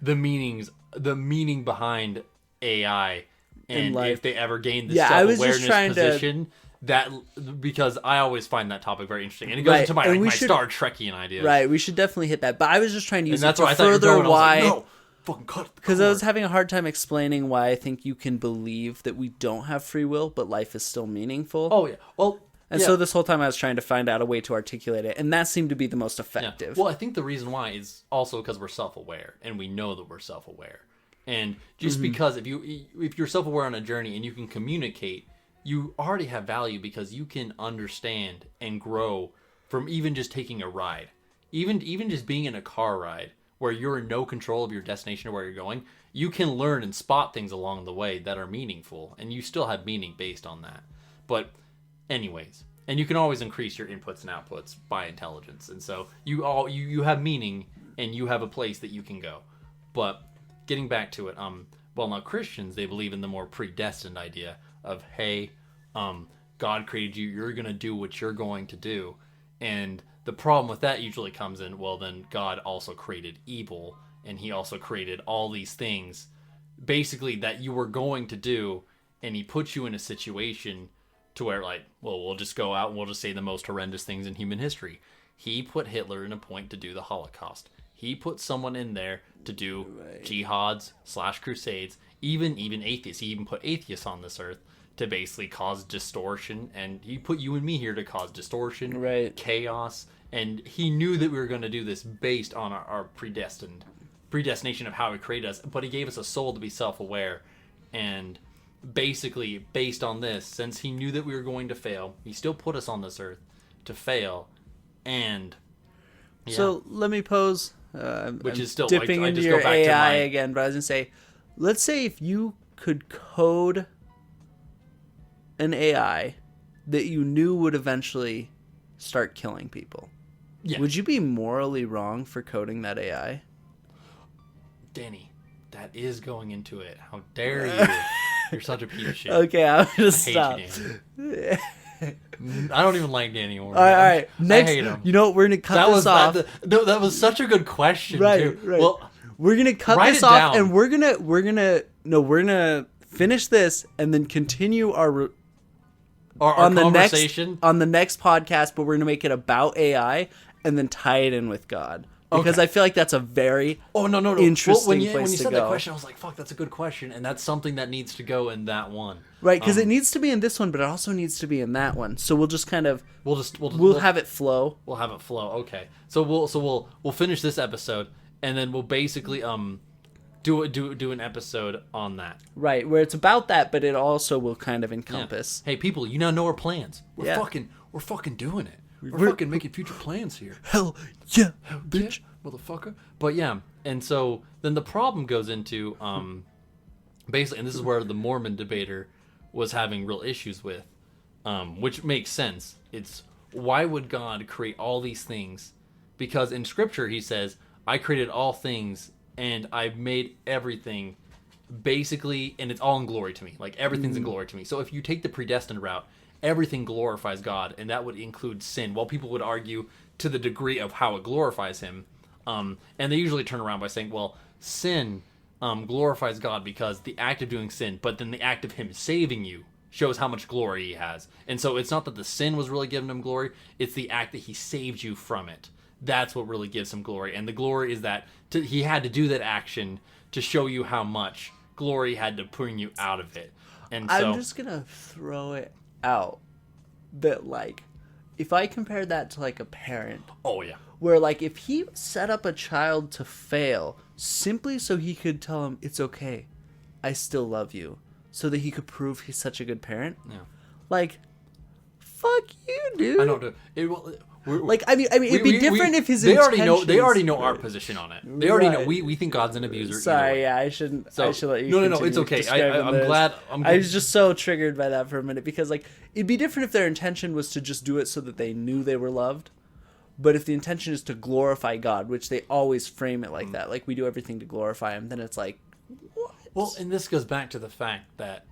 the meaning behind AI, and if they ever gain this self-awareness position. That, because I always find that topic very interesting, and it goes into my Star Trekian ideas. Right, we should definitely hit that. But I was just trying to use it to further why. I was like, no, fucking cut. Because I was having a hard time explaining why I think you can believe that we don't have free will, but life is still meaningful. Oh yeah, well. And so this whole time I was trying to find out a way to articulate it, and that seemed to be the most effective. Yeah. Well, I think the reason why is also because we're self-aware, and we know that we're self-aware. And just because if you're self-aware on a journey and you can communicate, you already have value because you can understand and grow from even just taking a ride. Even just being in a car ride where you're in no control of your destination or where you're going, you can learn and spot things along the way that are meaningful, and you still have meaning based on that. But anyways, and you can always increase your inputs and outputs by intelligence, and so you have meaning and you have a place that you can go. But getting back to it, well, now Christians, they believe in the more predestined idea of, hey, God created you, you're gonna do what you're going to do, and the problem with that usually comes in, well, then God also created evil, and he also created all these things basically that you were going to do, and he put you in a situation to where, like, well, we'll just go out and we'll just say the most horrendous things in human history. He put Hitler in a point to do the Holocaust. He put someone in there to do jihads / crusades, even atheists. He even put atheists on this earth to basically cause distortion, and he put you and me here to cause distortion, chaos, and he knew that we were going to do this based on our predestination of how he created us, but he gave us a soul to be self-aware, and basically based on this, since he knew that we were going to fail, he still put us on this earth to fail. And so let me pose which is still dipping like, into your AI again, but I was gonna say, let's say if you could code an AI that you knew would eventually start killing people, would you be morally wrong for coding that AI? Danny, that is going into it. How dare you? You're such a piece of shit. Okay, I'm gonna stop. I don't even like Danny anymore. All right. Next, I hate him. You know what? We're gonna cut this off. That was such a good question. Too. Right. Well, we're gonna cut this off, and we're gonna finish this, and then continue our conversation on the next podcast. But we're gonna make it about AI, and then tie it in with God. Because I feel like that's a very interesting place to go. When you said that question, I was like, fuck, that's a good question. And that's something that needs to go in that one. Right, because it needs to be in this one, but it also needs to be in that one. So we'll just kind of... We'll have it flow. We'll have it flow, okay. So we'll finish this episode, and then we'll basically do an episode on that. Right, where it's about that, but it also will kind of encompass... Hey, people, you now know our plans. We're fucking doing it. We're fucking making future plans here. Hell yeah, bitch. Yeah, motherfucker. But yeah, and so then the problem goes into basically, and this is where the Mormon debater was having real issues with, which makes sense. It's why would God create all these things? Because in Scripture he says, I created all things and I've made everything basically, and it's all in glory to me. Like everything's in glory to me. So if you take the predestined route, everything glorifies God, and that would include sin. While people would argue to the degree of how it glorifies him, and they usually turn around by saying, well, sin glorifies God because the act of doing sin, but then the act of him saving you shows how much glory he has. And so it's not that the sin was really giving him glory, it's the act that he saved you from it. That's what really gives him glory. And the glory is that he had to do that action to show you how much glory had to bring you out of it. And so, I'm just going to throw it out that, like, if I compare that to, like, a parent. Oh, yeah. Where, like, if he set up a child to fail simply so he could tell him, it's okay, I still love you, so that he could prove he's such a good parent. Yeah. Like, fuck you, dude. I don't know. It will... I mean, it'd be different if his intentions... They already know our position on it. They already know. We think God's an abuser. Sorry, yeah, I should let you. No, it's okay. I'm glad. I was just so triggered by that for a minute because, like, it'd be different if their intention was to just do it so that they knew they were loved. But if the intention is to glorify God, which they always frame it like that, like we do everything to glorify him, then it's like, what? Well, and this goes back to the fact that,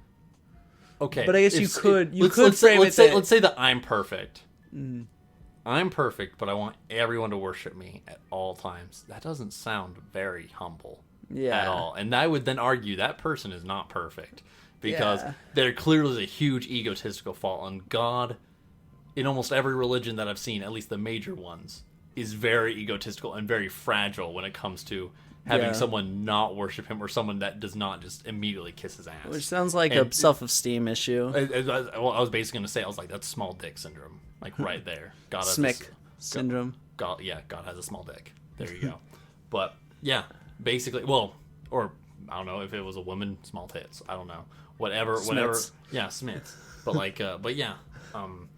okay, but I guess let's say that I'm perfect. I'm perfect, but I want everyone to worship me at all times. That doesn't sound very humble at all. And I would then argue that person is not perfect because there clearly is a huge egotistical fault. And God, in almost every religion that I've seen, at least the major ones, is very egotistical and very fragile when it comes to having someone not worship him or someone that does not just immediately kiss his ass. Which sounds like a self-esteem issue. I was basically going to say, I was like, that's small dick syndrome. Like right there. God Smick syndrome. God has a small dick. There you go. But yeah, basically, well, or I don't know if it was a woman, small tits. I don't know. Whatever. Yeah, Smiths. But like, but yeah. And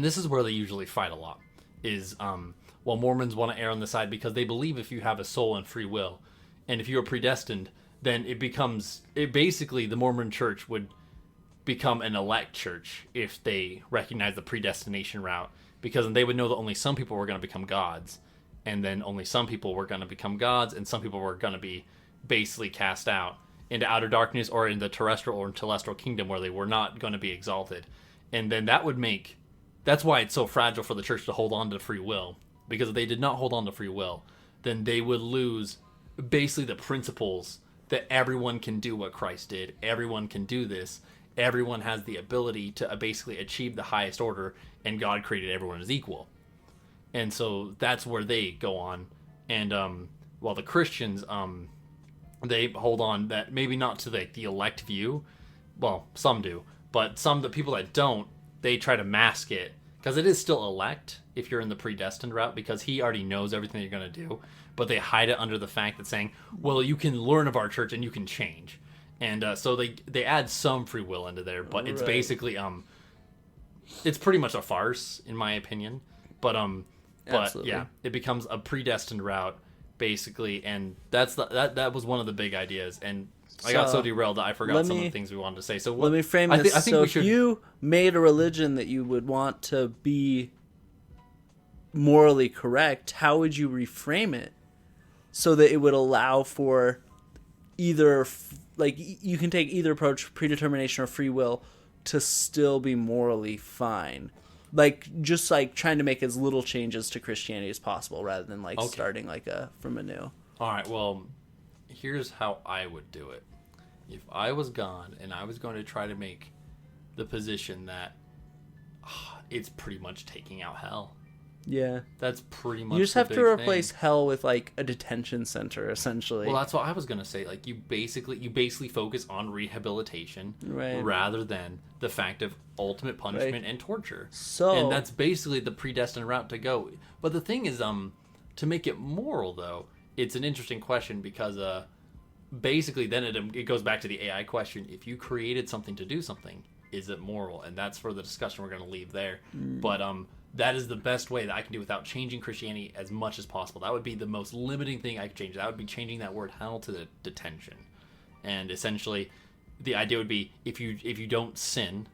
this is where they usually fight a lot is, well, Mormons want to err on the side because they believe if you have a soul and free will, and if you are predestined, then basically the Mormon church would become an elect church if they recognize the predestination route, because they would know that only some people were going to become gods, and then only some people were going to become gods, and some people were going to be basically cast out into outer darkness or in the terrestrial or telestial kingdom where they were not going to be exalted. And then that's why it's so fragile for the church to hold on to free will, because if they did not hold on to free will, then they would lose basically the principles that everyone can do what Christ did, everyone can do this, everyone has the ability to basically achieve the highest order, and God created everyone as equal. And so that's where they go on. And while the Christians, they hold on that maybe not to the elect view. Well, some do. But the people that don't, they try to mask it. Because it is still elect if you're in the predestined route, because he already knows everything you're going to do. But they hide it under the fact that saying, well, you can learn of our church and you can change. And so they add some free will into there, but it's basically it's pretty much a farce in my opinion. But Absolutely. Yeah, it becomes a predestined route basically, and that was one of the big ideas. And I got so derailed that I forgot some of the things we wanted to say. So let me frame this. I think so if you made a religion that you would want to be morally correct, how would you reframe it so that it would allow for either, like, you can take either approach, predetermination or free will, to still be morally fine? Like, just like trying to make as little changes to Christianity as possible rather than like starting like from anew. All right, well, here's how I would do it. If I was God and I was going to try to make the position that it's pretty much taking out hell. Yeah. That's pretty much you just have to replace hell with like a detention center, essentially. Well, that's what I was going to say. Like, you basically focus on rehabilitation rather than the fact of ultimate punishment and torture. And that's basically the predestined route to go. But the thing is, to make it moral, though, it's an interesting question because basically then it goes back to the AI question. If you created something to do something, is it moral? And that's for the discussion we're going to leave there. But that is the best way that I can do without changing Christianity as much as possible. That would be the most limiting thing I could change. That would be changing that word hell to the detention. And essentially, the idea would be if you don't sin,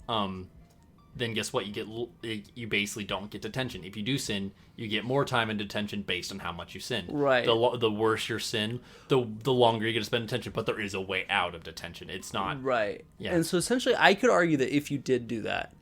then guess what? You basically don't get detention. If you do sin, you get more time in detention based on how much you sin. Right. The worse your sin, the longer you get to spend detention. But there is a way out of detention. It's not right. Yeah. And so essentially, I could argue that if you did do that,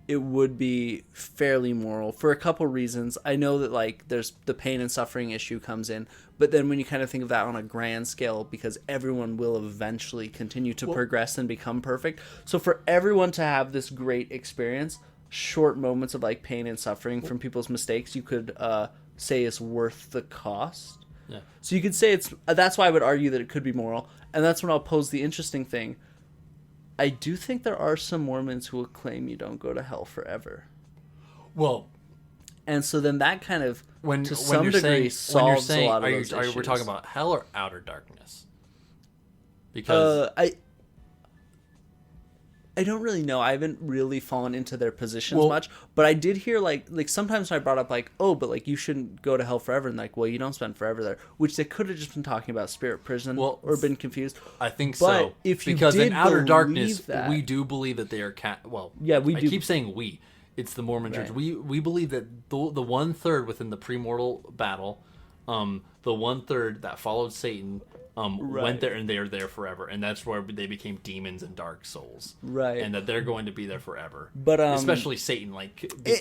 it would be fairly moral for a couple reasons. I know that like there's the pain and suffering issue comes in, but then when you kind of think of that on a grand scale, because everyone will eventually continue to progress and become perfect. So for everyone to have this great experience, short moments of like pain and suffering from people's mistakes, you could say is worth the cost. Yeah. So you could say that's why I would argue that it could be moral. And that's when I'll pose the interesting thing. I do think there are some Mormons who will claim you don't go to hell forever. Well, and so then that kind of, to some you're degree, saying, solves a lot of those issues. We're talking about hell or outer darkness? Because I don't really know. I haven't really fallen into their positions much, but I did hear like sometimes I brought up like, oh, but like you shouldn't go to hell forever, and like, well, you don't spend forever there, which they could have just been talking about spirit prison or been confused. I think but so. If you because did in outer darkness, that, we do believe that they are I keep saying we. It's the Mormon Church. We believe that the 1/3 within the premortal battle, the 1/3 that followed Satan. Went there and they are there forever, and that's where they became demons and dark souls, right? And that they're going to be there forever. But especially Satan,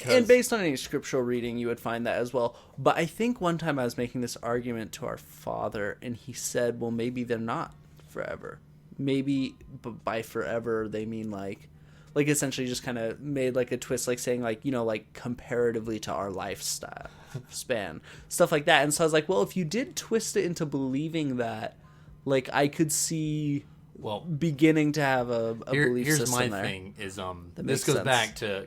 and based on any scriptural reading, you would find that as well. But I think one time I was making this argument to our father, and he said, "Well, maybe they're not forever. Maybe by forever they mean like essentially just kind of made like a twist, like saying like like comparatively to our lifestyle span, stuff like that." And so I was like, well, if you did twist it into believing that. Like, I could see beginning to have a belief system there. Here's my thing is, this goes back to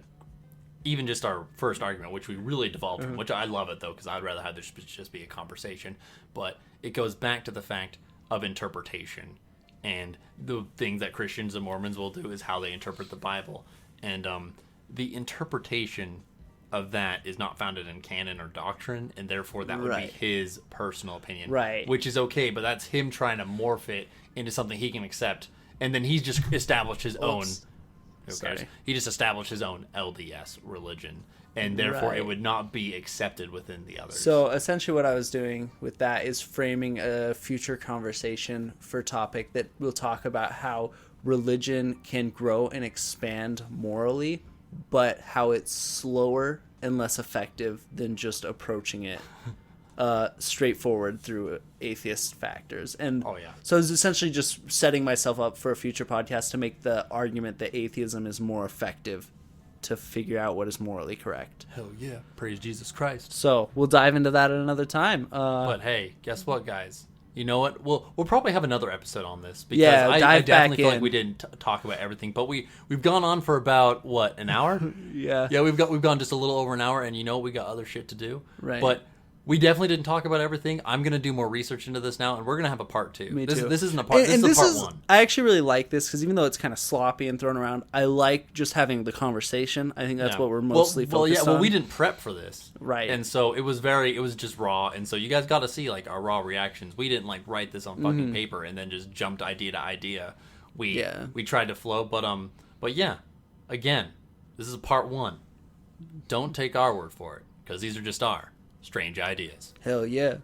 even just our first argument, which we really devolved from, which I love it, though, because I'd rather have this just be a conversation. But it goes back to the fact of interpretation. And the things that Christians and Mormons will do is how they interpret the Bible. And the interpretation of that is not founded in canon or doctrine, and therefore that would be his personal opinion, right? Which is okay, but that's him trying to morph it into something he can accept, and then he's just established his own. He just established his own LDS religion, and therefore it would not be accepted within the others. So essentially, what I was doing with that is framing a future conversation for topic that we'll talk about how religion can grow and expand morally, but how it's slower and less effective than just approaching it straightforward through atheist factors. And so I was essentially just setting myself up for a future podcast to make the argument that atheism is more effective to figure out what is morally correct. Hell yeah. Praise Jesus Christ. So we'll dive into that at another time. But hey, guess what, guys? You know what? We'll probably have another episode on this because I definitely feel like we didn't talk about everything. But we've gone on for about an hour? Yeah, we've gone just a little over an hour, and we got other shit to do. Right. But we definitely didn't talk about everything. I'm gonna do more research into this now, and we're gonna have a part 2. Me too. This isn't a part. This is part 1. I actually really like this because even though it's kind of sloppy and thrown around, I like just having the conversation. I think that's what we're mostly focused on. Well, we didn't prep for this, right? And so it was just raw, and so you guys got to see like our raw reactions. We didn't like write this on fucking paper and then just jumped idea to idea. We tried to flow, but yeah, again, this is part 1. Don't take our word for it because these are just our strange ideas. Hell yeah.